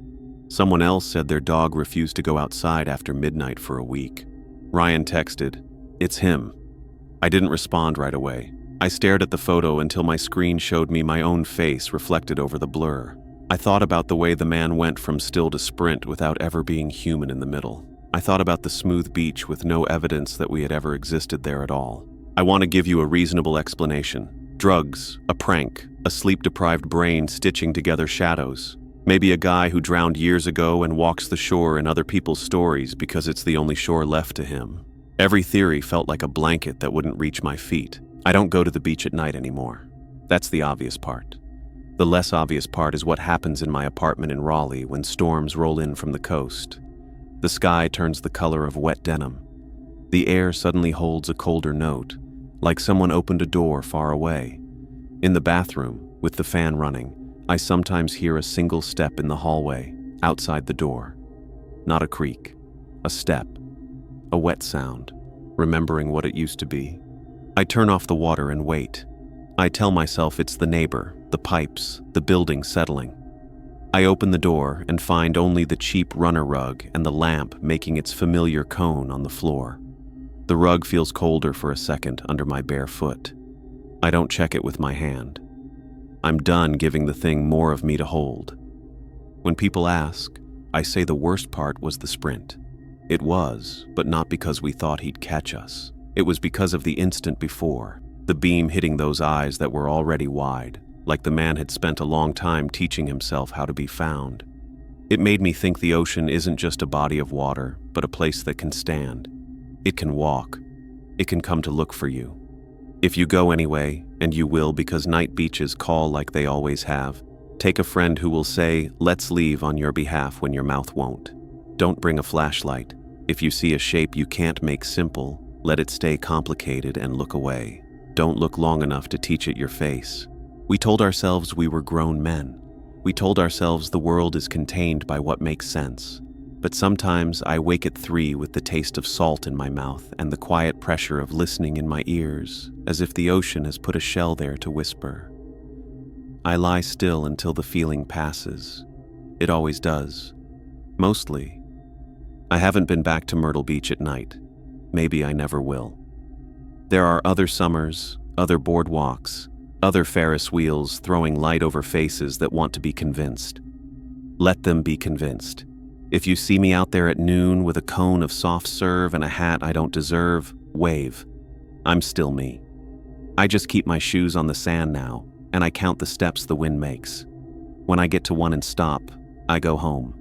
Someone else said their dog refused to go outside after midnight for a week. Ryan texted, "It's him." I didn't respond right away. I stared at the photo until my screen showed me my own face reflected over the blur. I thought about the way the man went from still to sprint without ever being human in the middle. I thought about the smooth beach with no evidence that we had ever existed there at all. I want to give you a reasonable explanation. Drugs, a prank, a sleep-deprived brain stitching together shadows. Maybe a guy who drowned years ago and walks the shore in other people's stories because it's the only shore left to him. Every theory felt like a blanket that wouldn't reach my feet. I don't go to the beach at night anymore. That's the obvious part. The less obvious part is what happens in my apartment in Raleigh when storms roll in from the coast. The sky turns the color of wet denim. The air suddenly holds a colder note, like someone opened a door far away. In the bathroom, with the fan running, I sometimes hear a single step in the hallway, outside the door. Not a creak, a step, a wet sound, remembering what it used to be. I turn off the water and wait. I tell myself it's the neighbor, the pipes, the building settling. I open the door and find only the cheap runner rug and the lamp making its familiar cone on the floor. The rug feels colder for a second under my bare foot. I don't check it with my hand. I'm done giving the thing more of me to hold. When people ask, I say the worst part was the sprint. It was, but not because we thought he'd catch us. It was because of the instant before, the beam hitting those eyes that were already wide, like the man had spent a long time teaching himself how to be found. It made me think the ocean isn't just a body of water, but a place that can stand. It can walk. It can come to look for you. If you go anyway, and you will because night beaches call like they always have, take a friend who will say, "Let's leave" on your behalf when your mouth won't. Don't bring a flashlight. If you see a shape you can't make simple, let it stay complicated and look away. Don't look long enough to teach it your face. We told ourselves we were grown men. We told ourselves the world is contained by what makes sense. But sometimes I wake at 3 with the taste of salt in my mouth and the quiet pressure of listening in my ears, as if the ocean has put a shell there to whisper. I lie still until the feeling passes. It always does. Mostly. I haven't been back to Myrtle Beach at night. Maybe I never will. There are other summers, other boardwalks, other Ferris wheels throwing light over faces that want to be convinced. Let them be convinced. If you see me out there at noon with a cone of soft serve and a hat I don't deserve, wave. I'm still me. I just keep my shoes on the sand now, and I count the steps the wind makes. When I get to one and stop, I go home.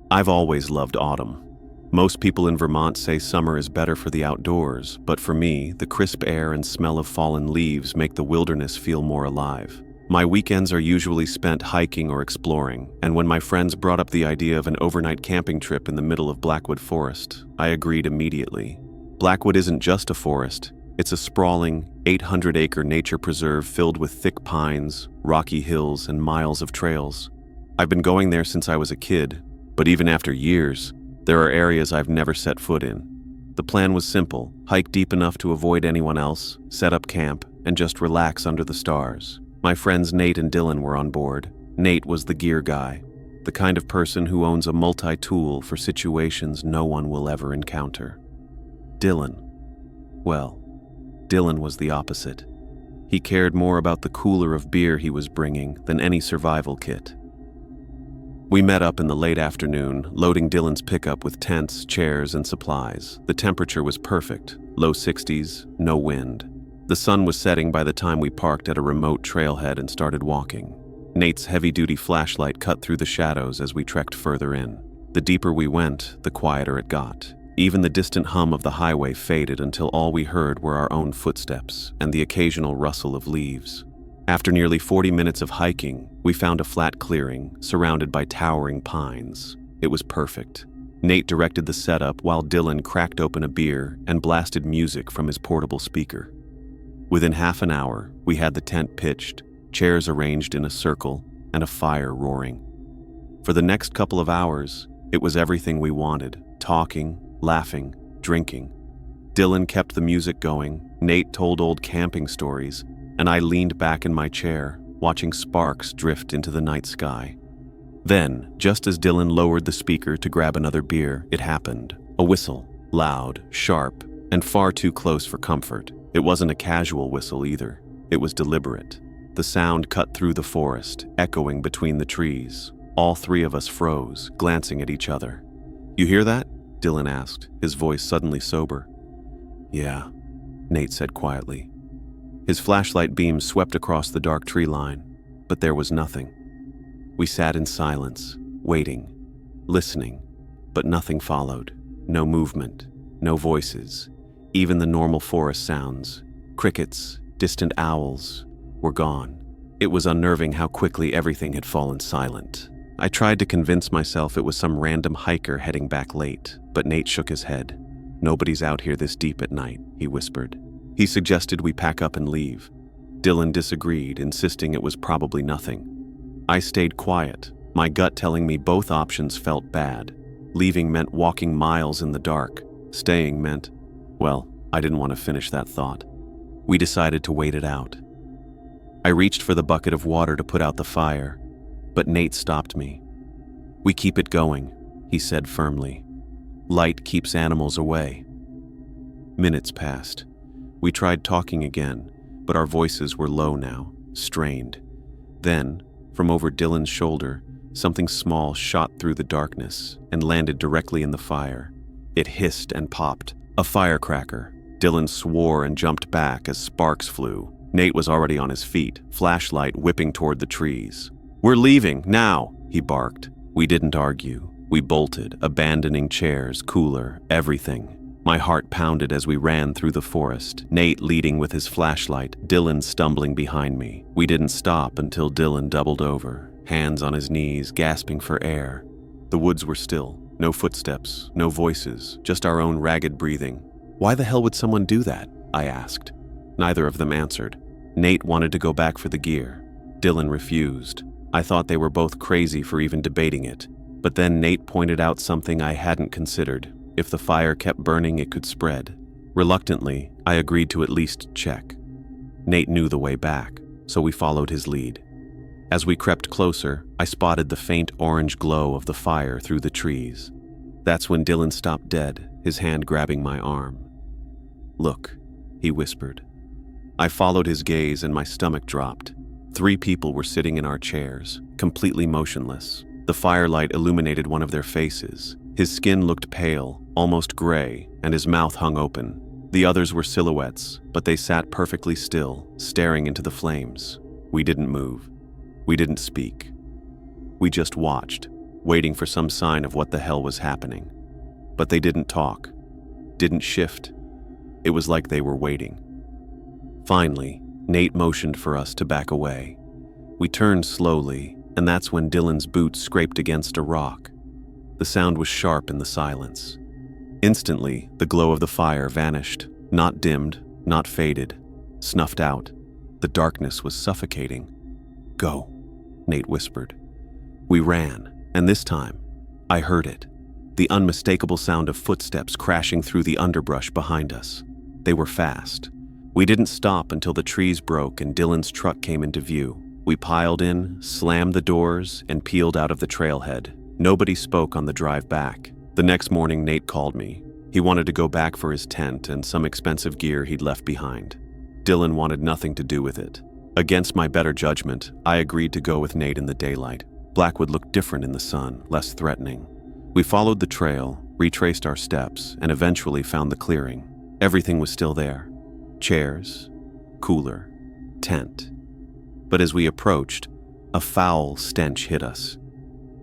I've always loved autumn. Most people in Vermont say summer is better for the outdoors, but for me, the crisp air and smell of fallen leaves make the wilderness feel more alive. My weekends are usually spent hiking or exploring, and when my friends brought up the idea of an overnight camping trip in the middle of Blackwood Forest, I agreed immediately. Blackwood isn't just a forest, it's a sprawling, 800-acre nature preserve filled with thick pines, rocky hills, and miles of trails. I've been going there since I was a kid, but even after years, there are areas I've never set foot in. The plan was simple: hike deep enough to avoid anyone else, set up camp, and just relax under the stars. My friends Nate and Dylan were on board. Nate was the gear guy, the kind of person who owns a multi-tool for situations no one will ever encounter. Dylan was the opposite. He cared more about the cooler of beer he was bringing than any survival kit. We met up in the late afternoon, loading Dylan's pickup with tents, chairs, and supplies. The temperature was perfect, low 60s, no wind. The sun was setting by the time we parked at a remote trailhead and started walking. Nate's heavy-duty flashlight cut through the shadows as we trekked further in. The deeper we went, the quieter it got. Even the distant hum of the highway faded until all we heard were our own footsteps and the occasional rustle of leaves. After nearly 40 minutes of hiking, we found a flat clearing, surrounded by towering pines. It was perfect. Nate directed the setup while Dylan cracked open a beer and blasted music from his portable speaker. Within half an hour, we had the tent pitched, chairs arranged in a circle, and a fire roaring. For the next couple of hours, it was everything we wanted: talking, laughing, drinking. Dylan kept the music going, Nate told old camping stories, and I leaned back in my chair, watching sparks drift into the night sky. Then, just as Dylan lowered the speaker to grab another beer, it happened. A whistle, loud, sharp, and far too close for comfort. It wasn't a casual whistle either. It was deliberate. The sound cut through the forest, echoing between the trees. All 3 of us froze, glancing at each other. "You hear that?" Dylan asked, his voice suddenly sober. "Yeah," Nate said quietly. His flashlight beam swept across the dark tree line, but there was nothing. We sat in silence, waiting, listening, but nothing followed. No movement, no voices. Even the normal forest sounds, crickets, distant owls, were gone. It was unnerving how quickly everything had fallen silent. I tried to convince myself it was some random hiker heading back late, but Nate shook his head. "Nobody's out here this deep at night," he whispered. He suggested we pack up and leave. Dylan disagreed, insisting it was probably nothing. I stayed quiet, my gut telling me both options felt bad. Leaving meant walking miles in the dark. Staying meant, well, I didn't want to finish that thought. We decided to wait it out. I reached for the bucket of water to put out the fire, but Nate stopped me. "We keep it going," he said firmly. "Light keeps animals away." Minutes passed. We tried talking again, but our voices were low now, strained. Then, from over Dylan's shoulder, something small shot through the darkness and landed directly in the fire. It hissed and popped. A firecracker. Dylan swore and jumped back as sparks flew. Nate was already on his feet, flashlight whipping toward the trees. "We're leaving, now!" he barked. We didn't argue. We bolted, abandoning chairs, cooler, everything. My heart pounded as we ran through the forest, Nate leading with his flashlight, Dylan stumbling behind me. We didn't stop until Dylan doubled over, hands on his knees, gasping for air. The woods were still. No footsteps, no voices, just our own ragged breathing. "Why the hell would someone do that?" I asked. Neither of them answered. Nate wanted to go back for the gear. Dylan refused. I thought they were both crazy for even debating it. But then Nate pointed out something I hadn't considered. If the fire kept burning, it could spread. Reluctantly, I agreed to at least check. Nate knew the way back, so we followed his lead. As we crept closer, I spotted the faint orange glow of the fire through the trees. That's when Dylan stopped dead, his hand grabbing my arm. "Look," he whispered. I followed his gaze and my stomach dropped. 3 people were sitting in our chairs, completely motionless. The firelight illuminated one of their faces. His skin looked pale, almost gray, and his mouth hung open. The others were silhouettes, but they sat perfectly still, staring into the flames. We didn't move. We didn't speak. We just watched, waiting for some sign of what the hell was happening. But they didn't talk, didn't shift. It was like they were waiting. Finally, Nate motioned for us to back away. We turned slowly, and that's when Dylan's boot scraped against a rock. The sound was sharp in the silence. Instantly, the glow of the fire vanished, not dimmed, not faded, snuffed out. The darkness was suffocating. "Go," Nate whispered. We ran, and this time, I heard it. The unmistakable sound of footsteps crashing through the underbrush behind us. They were fast. We didn't stop until the trees broke and Dylan's truck came into view. We piled in, slammed the doors, and peeled out of the trailhead. Nobody spoke on the drive back. The next morning, Nate called me. He wanted to go back for his tent and some expensive gear he'd left behind. Dylan wanted nothing to do with it. Against my better judgment, I agreed to go with Nate in the daylight. Blackwood looked different in the sun, less threatening. We followed the trail, retraced our steps, and eventually found the clearing. Everything was still there. Chairs, cooler, tent. But as we approached, a foul stench hit us.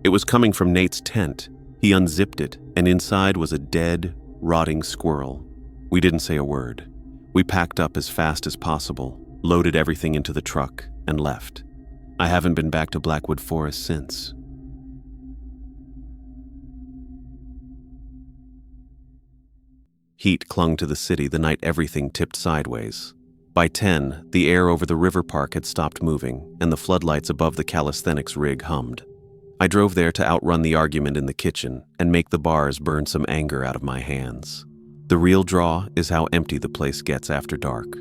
It was coming from Nate's tent. He unzipped it, and inside was a dead, rotting squirrel. We didn't say a word. We packed up as fast as possible, loaded everything into the truck, and left. I haven't been back to Blackwood Forest since. Heat clung to the city the night everything tipped sideways. By 10, the air over the river park had stopped moving, and the floodlights above the calisthenics rig hummed. I drove there to outrun the argument in the kitchen and make the bars burn some anger out of my hands. The real draw is how empty the place gets after dark.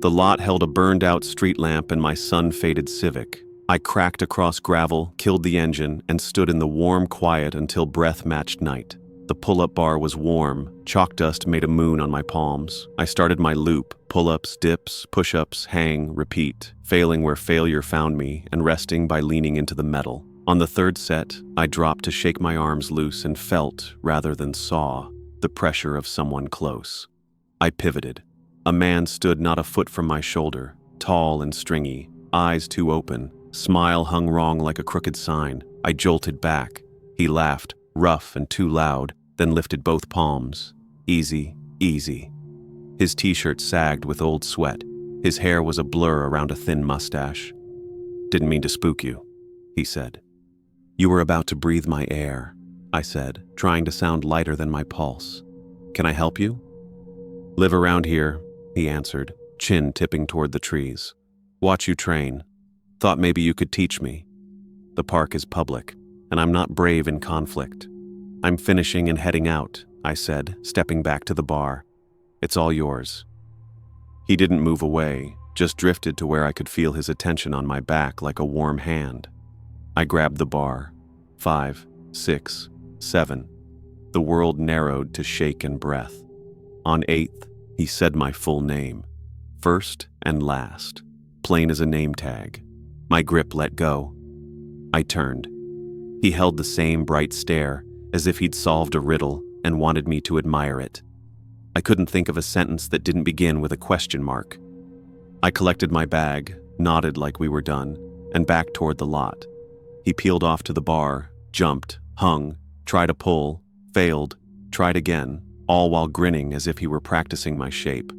The lot held a burned-out street lamp and my sun-faded Civic. I cracked across gravel, killed the engine, and stood in the warm quiet until breath matched night. The pull-up bar was warm. Chalk dust made a moon on my palms. I started my loop, pull-ups, dips, push-ups, hang, repeat, failing where failure found me and resting by leaning into the metal. On the third set, I dropped to shake my arms loose and felt, rather than saw, the pressure of someone close. I pivoted. A man stood not a foot from my shoulder, tall and stringy, eyes too open, smile hung wrong like a crooked sign. I jolted back. He laughed, rough and too loud, then lifted both palms. Easy, easy. His t-shirt sagged with old sweat. His hair was a blur around a thin mustache. "Didn't mean to spook you," he said. "You were about to breathe my air," I said, trying to sound lighter than my pulse. "Can I help you?" "Live around here," he answered, chin tipping toward the trees. "Watch you train. Thought maybe you could teach me. The park is public, and I'm not brave in conflict. I'm finishing and heading out," I said, stepping back to the bar. "It's all yours." He didn't move away, just drifted to where I could feel his attention on my back like a warm hand. I grabbed the bar. 5, 6, 7. The world narrowed to shake and breath. On 8th, he said my full name. First and last. Plain as a name tag. My grip let go. I turned. He held the same bright stare, as if he'd solved a riddle and wanted me to admire it. I couldn't think of a sentence that didn't begin with a question mark. I collected my bag, nodded like we were done, and backed toward the lot. He peeled off to the bar, jumped, hung, tried to pull, failed, tried again, all while grinning as if he were practicing my shape.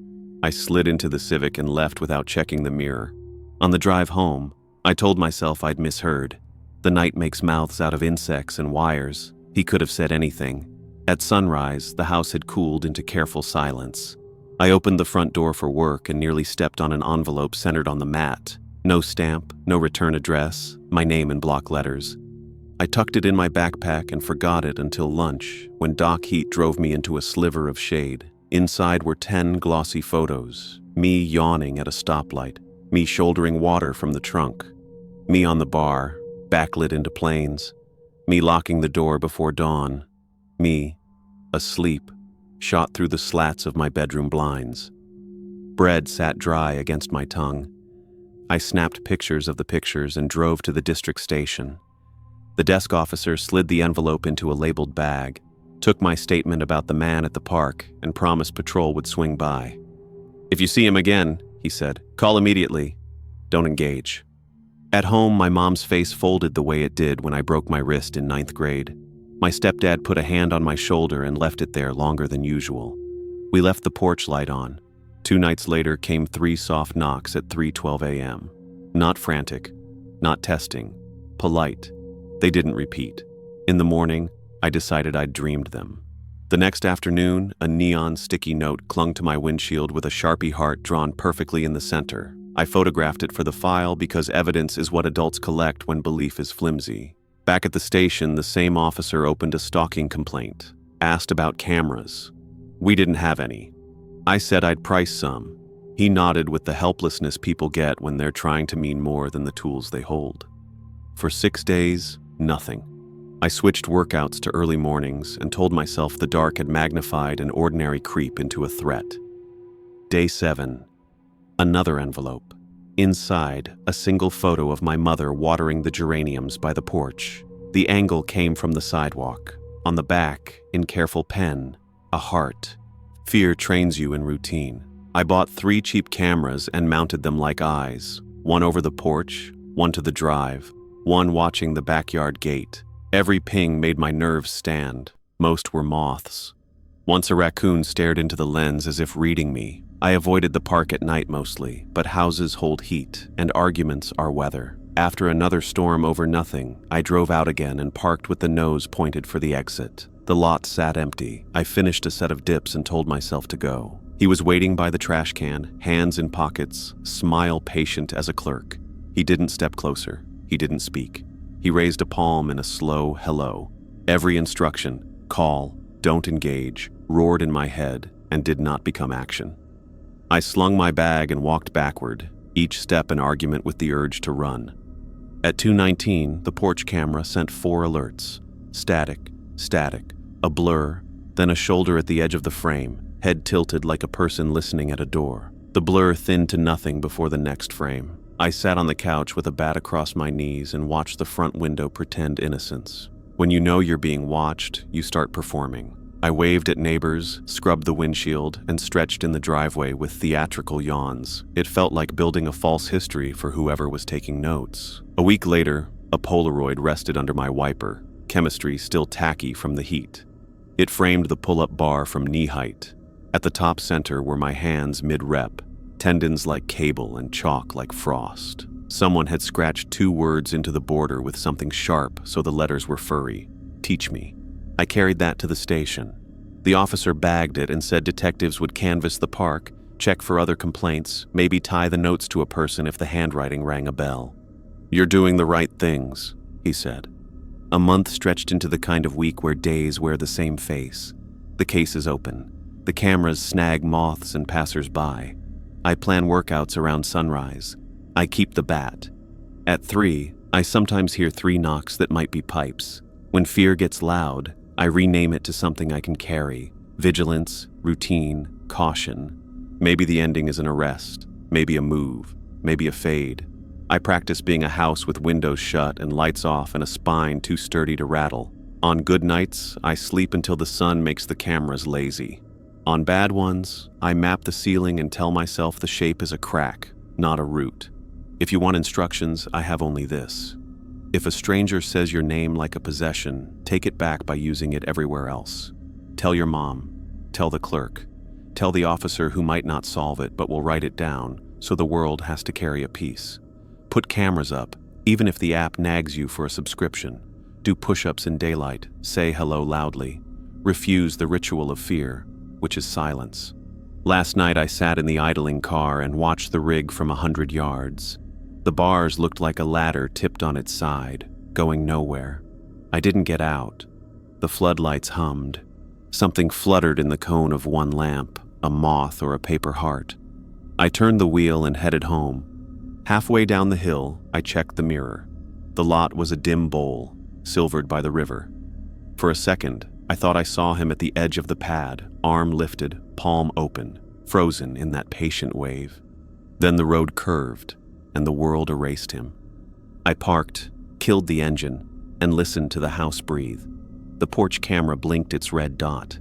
I slid into the Civic and left without checking the mirror. On the drive home, I told myself I'd misheard. The night makes mouths out of insects and wires. He could have said anything. At sunrise, the house had cooled into careful silence. I opened the front door for work and nearly stepped on an envelope centered on the mat. No stamp, no return address, my name in block letters. I tucked it in my backpack and forgot it until lunch, when Doc Heat drove me into a sliver of shade. Inside were 10 glossy photos, me yawning at a stoplight, me shouldering water from the trunk, me on the bar, backlit into planes, me locking the door before dawn, me, asleep, shot through the slats of my bedroom blinds. Bread sat dry against my tongue. I snapped pictures of the pictures and drove to the district station. The desk officer slid the envelope into a labeled bag, took my statement about the man at the park, and promised patrol would swing by. "If you see him again," he said, "call immediately. Don't engage." At home, my mom's face folded the way it did when I broke my wrist in 9th grade. My stepdad put a hand on my shoulder and left it there longer than usual. We left the porch light on. 2 nights later came 3 soft knocks at 3:12 a.m. Not frantic, not testing, polite. They didn't repeat. In the morning, I decided I'd dreamed them. The next afternoon, a neon sticky note clung to my windshield with a Sharpie heart drawn perfectly in the center. I photographed it for the file because evidence is what adults collect when belief is flimsy. Back at the station, the same officer opened a stalking complaint, asked about cameras. We didn't have any. I said I'd price some. He nodded with the helplessness people get when they're trying to mean more than the tools they hold. For 6 days, nothing. I switched workouts to early mornings and told myself the dark had magnified an ordinary creep into a threat. Day 7. Another envelope. Inside, a single photo of my mother watering the geraniums by the porch. The angle came from the sidewalk. On the back, in careful pen, a heart. Fear trains you in routine. I bought 3 cheap cameras and mounted them like eyes. One over the porch, one to the drive, one watching the backyard gate. Every ping made my nerves stand. Most were moths. Once a raccoon stared into the lens as if reading me. I avoided the park at night mostly, but houses hold heat, and arguments are weather. After another storm over nothing, I drove out again and parked with the nose pointed for the exit. The lot sat empty. I finished a set of dips and told myself to go. He was waiting by the trash can, hands in pockets, smile patient as a clerk. He didn't step closer. He didn't speak. He raised a palm in a slow hello. Every instruction, call, don't engage, roared in my head and did not become action. I slung my bag and walked backward, each step an argument with the urge to run. At 2:19, the porch camera sent 4 alerts. Static, static, a blur, then a shoulder at the edge of the frame, head tilted like a person listening at a door. The blur thinned to nothing before the next frame. I sat on the couch with a bat across my knees and watched the front window pretend innocence. When you know you're being watched, you start performing. I waved at neighbors, scrubbed the windshield, and stretched in the driveway with theatrical yawns. It felt like building a false history for whoever was taking notes. A week later, a Polaroid rested under my wiper, chemistry still tacky from the heat. It framed the pull-up bar from knee height. At the top center were my hands mid-rep, tendons like cable and chalk like frost. Someone had scratched 2 words into the border with something sharp so the letters were furry. Teach me. I carried that to the station. The officer bagged it and said detectives would canvass the park, check for other complaints, maybe tie the notes to a person if the handwriting rang a bell. "You're doing the right things," he said. A month stretched into the kind of week where days wear the same face. The case is open. The cameras snag moths and passers-by. I plan workouts around sunrise. I keep the bat. At 3, I sometimes hear 3 knocks that might be pipes. When fear gets loud, I rename it to something I can carry. Vigilance, routine, caution. Maybe the ending is an arrest, maybe a move, maybe a fade. I practice being a house with windows shut and lights off and a spine too sturdy to rattle. On good nights, I sleep until the sun makes the cameras lazy. On bad ones, I map the ceiling and tell myself the shape is a crack, not a root. If you want instructions, I have only this. If a stranger says your name like a possession, take it back by using it everywhere else. Tell your mom. Tell the clerk. Tell the officer who might not solve it but will write it down, so the world has to carry a piece. Put cameras up, even if the app nags you for a subscription. Do push-ups in daylight. Say hello loudly. Refuse the ritual of fear, which is silence. Last night I sat in the idling car and watched the rig from 100 yards. The bars looked like a ladder tipped on its side, going nowhere. I didn't get out. The floodlights hummed. Something fluttered in the cone of one lamp, a moth or a paper heart. I turned the wheel and headed home. Halfway down the hill, I checked the mirror. The lot was a dim bowl, silvered by the river. For a second, I thought I saw him at the edge of the pad, arm lifted, palm open, frozen in that patient wave. Then the road curved, and the world erased him. I parked, killed the engine, and listened to the house breathe. The porch camera blinked its red dot.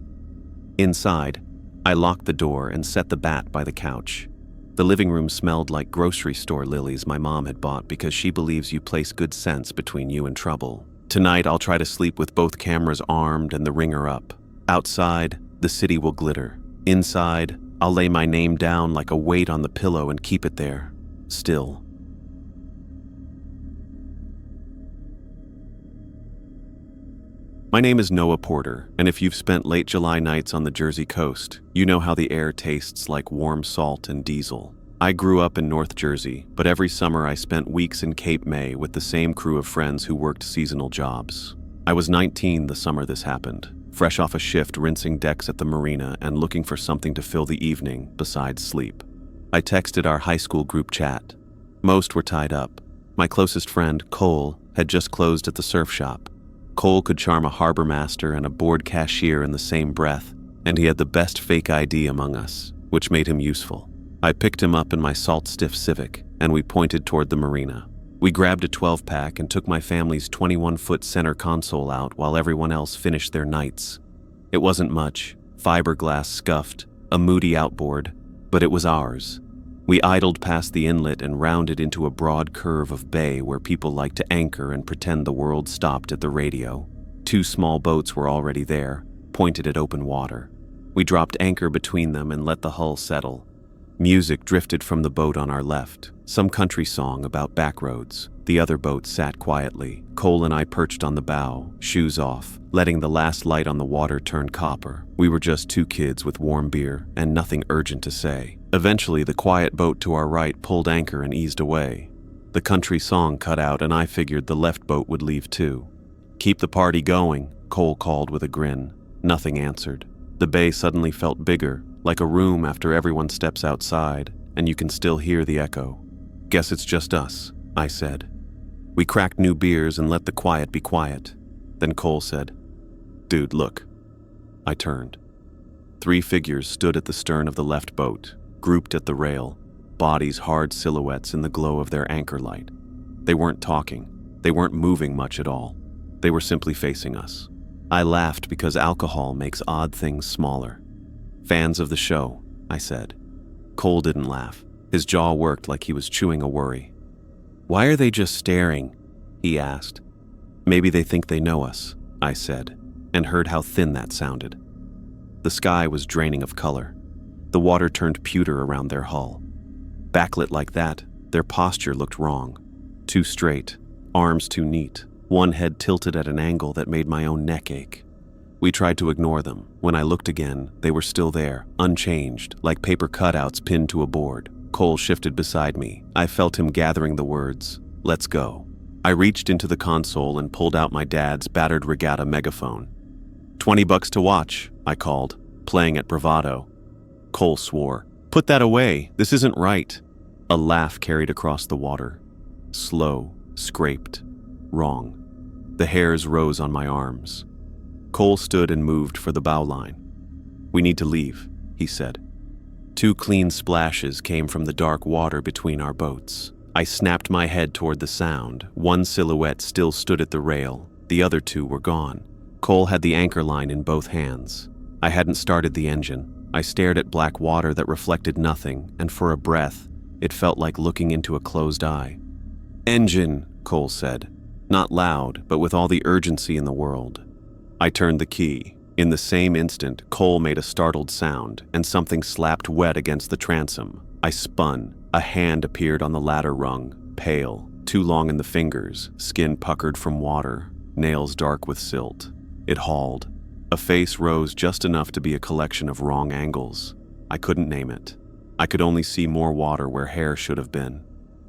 Inside, I locked the door and set the bat by the couch. The living room smelled like grocery store lilies my mom had bought because she believes you place good sense between you and trouble. Tonight, I'll try to sleep with both cameras armed and the ringer up. Outside, the city will glitter. Inside, I'll lay my name down like a weight on the pillow and keep it there, still. My name is Noah Porter, and if you've spent late July nights on the Jersey coast, you know how the air tastes like warm salt and diesel. I grew up in North Jersey, but every summer I spent weeks in Cape May with the same crew of friends who worked seasonal jobs. I was 19 the summer this happened, fresh off a shift rinsing decks at the marina and looking for something to fill the evening besides sleep. I texted our high school group chat. Most were tied up. My closest friend, Cole, had just closed at the surf shop. Cole could charm a harbor master and a board cashier in the same breath, and he had the best fake ID among us, which made him useful. I picked him up in my salt-stiff Civic, and we pointed toward the marina. We grabbed a 12-pack and took my family's 21-foot center console out while everyone else finished their nights. It wasn't much, fiberglass scuffed, a moody outboard, but it was ours. We idled past the inlet and rounded into a broad curve of bay where people like to anchor and pretend the world stopped at the radio. 2 small boats were already there, pointed at open water. We dropped anchor between them and let the hull settle. Music drifted from the boat on our left, some country song about back roads. The other boat sat quietly. Cole and I perched on the bow, shoes off, letting the last light on the water turn copper. We were just 2 kids with warm beer and nothing urgent to say. Eventually, the quiet boat to our right pulled anchor and eased away. The country song cut out and I figured the left boat would leave too. "Keep the party going," Cole called with a grin. Nothing answered. The bay suddenly felt bigger, like a room after everyone steps outside, and you can still hear the echo. "Guess it's just us," I said. We cracked new beers and let the quiet be quiet. Then Cole said, "Dude, look." I turned. 3 figures stood at the stern of the left boat, grouped at the rail. bodies hard silhouettes in the glow of their anchor light. They weren't talking. They weren't moving much at all. They were simply facing us. I laughed because alcohol makes odd things smaller. "Fans of the show," I said. Cole didn't laugh. His jaw worked like he was chewing a worry. "Why are they just staring?" he asked. "Maybe they think they know us," I said, and heard how thin that sounded. The sky was draining of color. The water turned pewter around their hull. Backlit like that, their posture looked wrong. Too straight, arms too neat, one head tilted at an angle that made my own neck ache. We tried to ignore them. When I looked again, they were still there, unchanged, like paper cutouts pinned to a board. Cole shifted beside me. I felt him gathering the words. "Let's go." I reached into the console and pulled out my dad's battered regatta megaphone. $20 to watch, I called, playing at bravado. Cole swore. "Put that away. This isn't right." A laugh carried across the water. Slow, scraped, wrong. The hairs rose on my arms. Cole stood and moved for the bow line. "We need to leave," he said. 2 clean splashes came from the dark water between our boats. I snapped my head toward the sound. One silhouette still stood at the rail. The other 2 were gone. Cole had the anchor line in both hands. I hadn't started the engine. I stared at black water that reflected nothing, and for a breath, it felt like looking into a closed eye. "Engine," Cole said. Not loud, but with all the urgency in the world. I turned the key. In the same instant, Cole made a startled sound, and something slapped wet against the transom. I spun. A hand appeared on the ladder rung, pale, too long in the fingers, skin puckered from water, nails dark with silt. It hauled. A face rose just enough to be a collection of wrong angles. I couldn't name it. I could only see more water where hair should have been.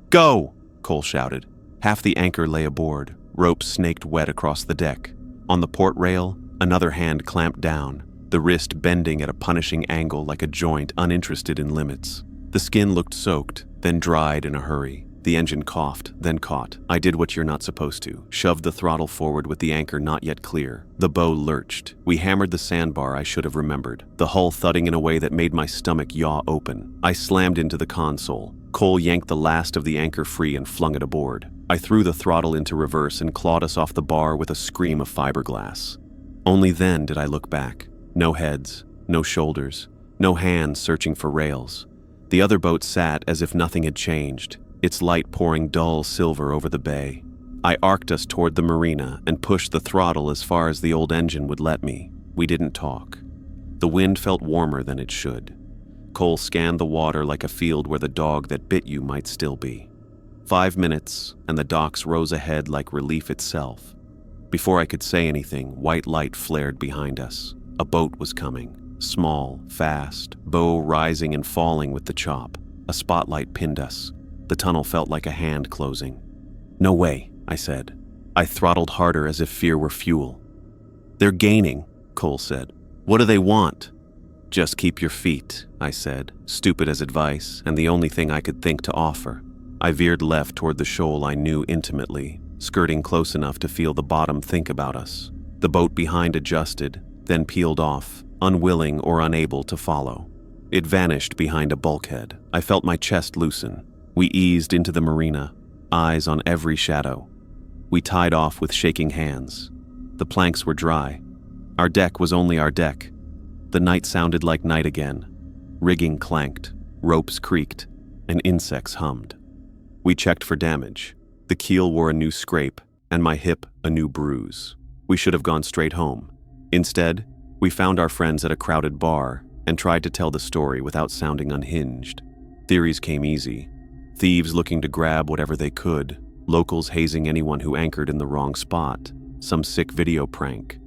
"Go!" Cole shouted. Half the anchor lay aboard, ropes snaked wet across the deck. On the port rail, another hand clamped down, the wrist bending at a punishing angle like a joint uninterested in limits. The skin looked soaked, then dried in a hurry. The engine coughed, then caught. I did what you're not supposed to, shoved the throttle forward with the anchor not yet clear. The bow lurched. We hammered the sandbar I should have remembered, the hull thudding in a way that made my stomach yaw open. I slammed into the console. Cole yanked the last of the anchor free and flung it aboard. I threw the throttle into reverse and clawed us off the bar with a scream of fiberglass. Only then did I look back. No heads, no shoulders, no hands searching for rails. The other boat sat as if nothing had changed, its light pouring dull silver over the bay. I arced us toward the marina and pushed the throttle as far as the old engine would let me. We didn't talk. The wind felt warmer than it should. Cole scanned the water like a field where the dog that bit you might still be. 5 minutes, and the docks rose ahead like relief itself. Before I could say anything, white light flared behind us. A boat was coming. Small, fast, bow rising and falling with the chop. A spotlight pinned us. The tunnel felt like a hand closing. "No way," I said. I throttled harder as if fear were fuel. "They're gaining," Cole said. "What do they want?" "Just keep your feet," I said, stupid as advice, and the only thing I could think to offer. I veered left toward the shoal I knew intimately, skirting close enough to feel the bottom think about us. The boat behind adjusted, then peeled off, unwilling or unable to follow. It vanished behind a bulkhead. I felt my chest loosen. We eased into the marina, eyes on every shadow. We tied off with shaking hands. The planks were dry. Our deck was only our deck. The night sounded like night again. Rigging clanked, ropes creaked, and insects hummed. We checked for damage. The keel wore a new scrape, and my hip a new bruise. We should have gone straight home. Instead, we found our friends at a crowded bar and tried to tell the story without sounding unhinged. Theories came easy. Thieves looking to grab whatever they could, locals hazing anyone who anchored in the wrong spot, some sick video prank.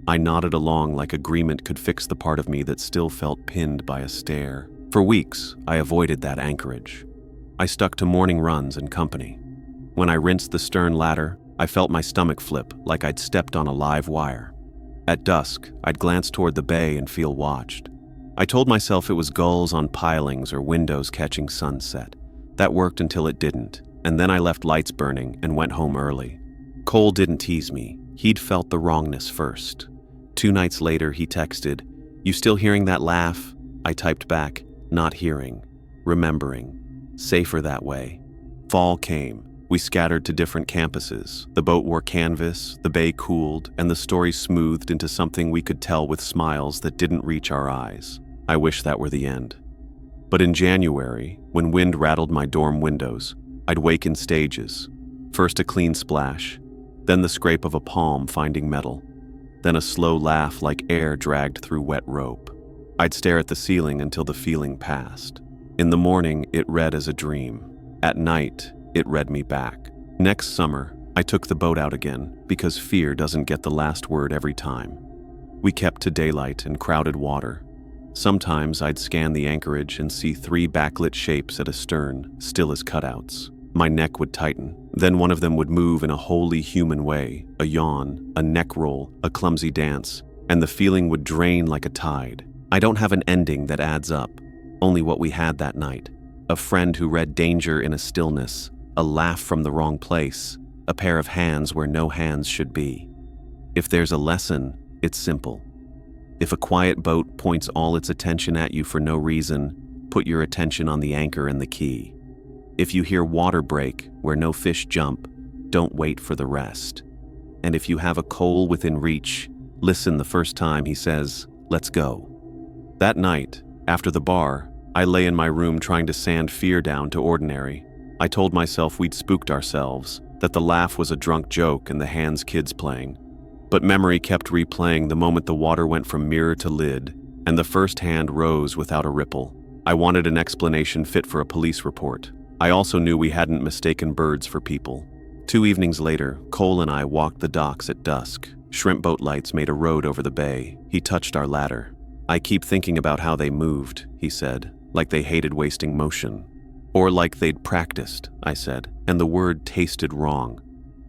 I nodded along like agreement could fix the part of me that still felt pinned by a stare. For weeks, I avoided that anchorage. I stuck to morning runs and company. When I rinsed the stern ladder, I felt my stomach flip like I'd stepped on a live wire. At dusk, I'd glance toward the bay and feel watched. I told myself it was gulls on pilings or windows catching sunset. That worked until it didn't, and then I left lights burning and went home early. Cole didn't tease me. He'd felt the wrongness first. 2 nights later, he texted, "You still hearing that laugh?" I typed back, not hearing, remembering. Safer that way. Fall came. We scattered to different campuses. The boat wore canvas, the bay cooled, and the story smoothed into something we could tell with smiles that didn't reach our eyes. I wish that were the end. But in January, when wind rattled my dorm windows, I'd wake in stages. First a clean splash, then the scrape of a palm finding metal, then a slow laugh like air dragged through wet rope. I'd stare at the ceiling until the feeling passed. In the morning, it read as a dream. At night, it read me back. Next summer, I took the boat out again because fear doesn't get the last word every time. We kept to daylight and crowded water. Sometimes I'd scan the anchorage and see 3 backlit shapes at a stern, still as cutouts. My neck would tighten. Then one of them would move in a wholly human way, a yawn, a neck roll, a clumsy dance, and the feeling would drain like a tide. I don't have an ending that adds up, only what we had that night. A friend who read danger in a stillness, a laugh from the wrong place, a pair of hands where no hands should be. If there's a lesson, it's simple. If a quiet boat points all its attention at you for no reason, put your attention on the anchor and the key. If you hear water break where no fish jump, don't wait for the rest. And if you have a coal within reach, listen the first time he says, "Let's go." That night, after the bar, I lay in my room trying to sand fear down to ordinary. I told myself we'd spooked ourselves, that the laugh was a drunk joke and the hands kids playing. But memory kept replaying the moment the water went from mirror to lid, and the first hand rose without a ripple. I wanted an explanation fit for a police report. I also knew we hadn't mistaken birds for people. 2 evenings later, Cole and I walked the docks at dusk. Shrimp boat lights made a road over the bay. He touched our ladder. "I keep thinking about how they moved," he said, like they hated wasting motion. "Or like they'd practiced," I said, and the word tasted wrong.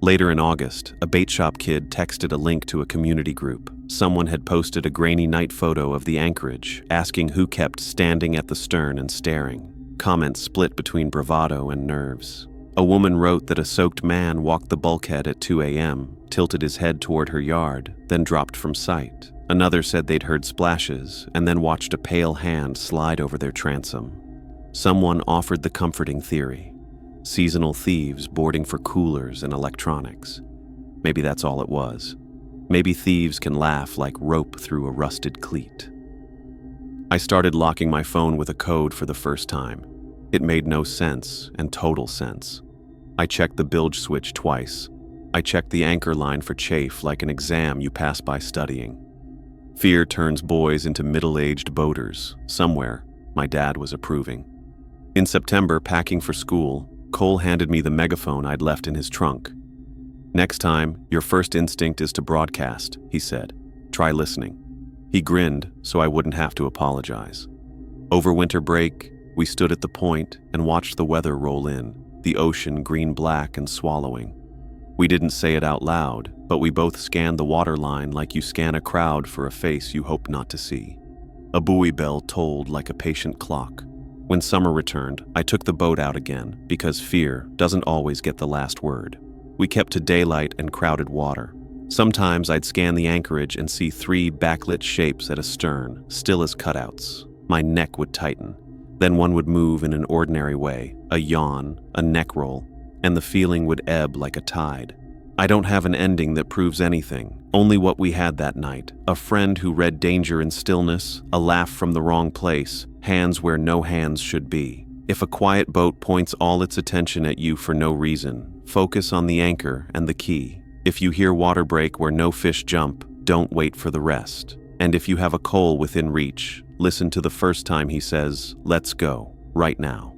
Later in August, a bait shop kid texted a link to a community group. Someone had posted a grainy night photo of the anchorage, asking who kept standing at the stern and staring. Comments split between bravado and nerves. A woman wrote that a soaked man walked the bulkhead at 2 a.m., tilted his head toward her yard, then dropped from sight. Another said they'd heard splashes and then watched a pale hand slide over their transom. Someone offered the comforting theory: seasonal thieves boarding for coolers and electronics. Maybe that's all it was. Maybe thieves can laugh like rope through a rusted cleat. I started locking my phone with a code for the first time. It made no sense and total sense. I checked the bilge switch twice. I checked the anchor line for chafe like an exam you pass by studying. Fear turns boys into middle-aged boaters. Somewhere, my dad was approving. In September, packing for school, Cole handed me the megaphone I'd left in his trunk. "Next time, your first instinct is to broadcast," he said. "Try listening." He grinned so I wouldn't have to apologize. Over winter break, we stood at the point and watched the weather roll in, the ocean green-black and swallowing. We didn't say it out loud, but we both scanned the water line like you scan a crowd for a face you hope not to see. A buoy bell tolled like a patient clock. When summer returned, I took the boat out again because fear doesn't always get the last word. We kept to daylight and crowded water. Sometimes I'd scan the anchorage and see 3 backlit shapes at a stern, still as cutouts. My neck would tighten. Then one would move in an ordinary way, a yawn, a neck roll, and the feeling would ebb like a tide. I don't have an ending that proves anything, only what we had that night. A friend who read danger in stillness, a laugh from the wrong place, hands where no hands should be. If a quiet boat points all its attention at you for no reason, focus on the anchor and the key. If you hear water break where no fish jump, don't wait for the rest. And if you have a coal within reach, listen to the first time he says, "Let's go," right now.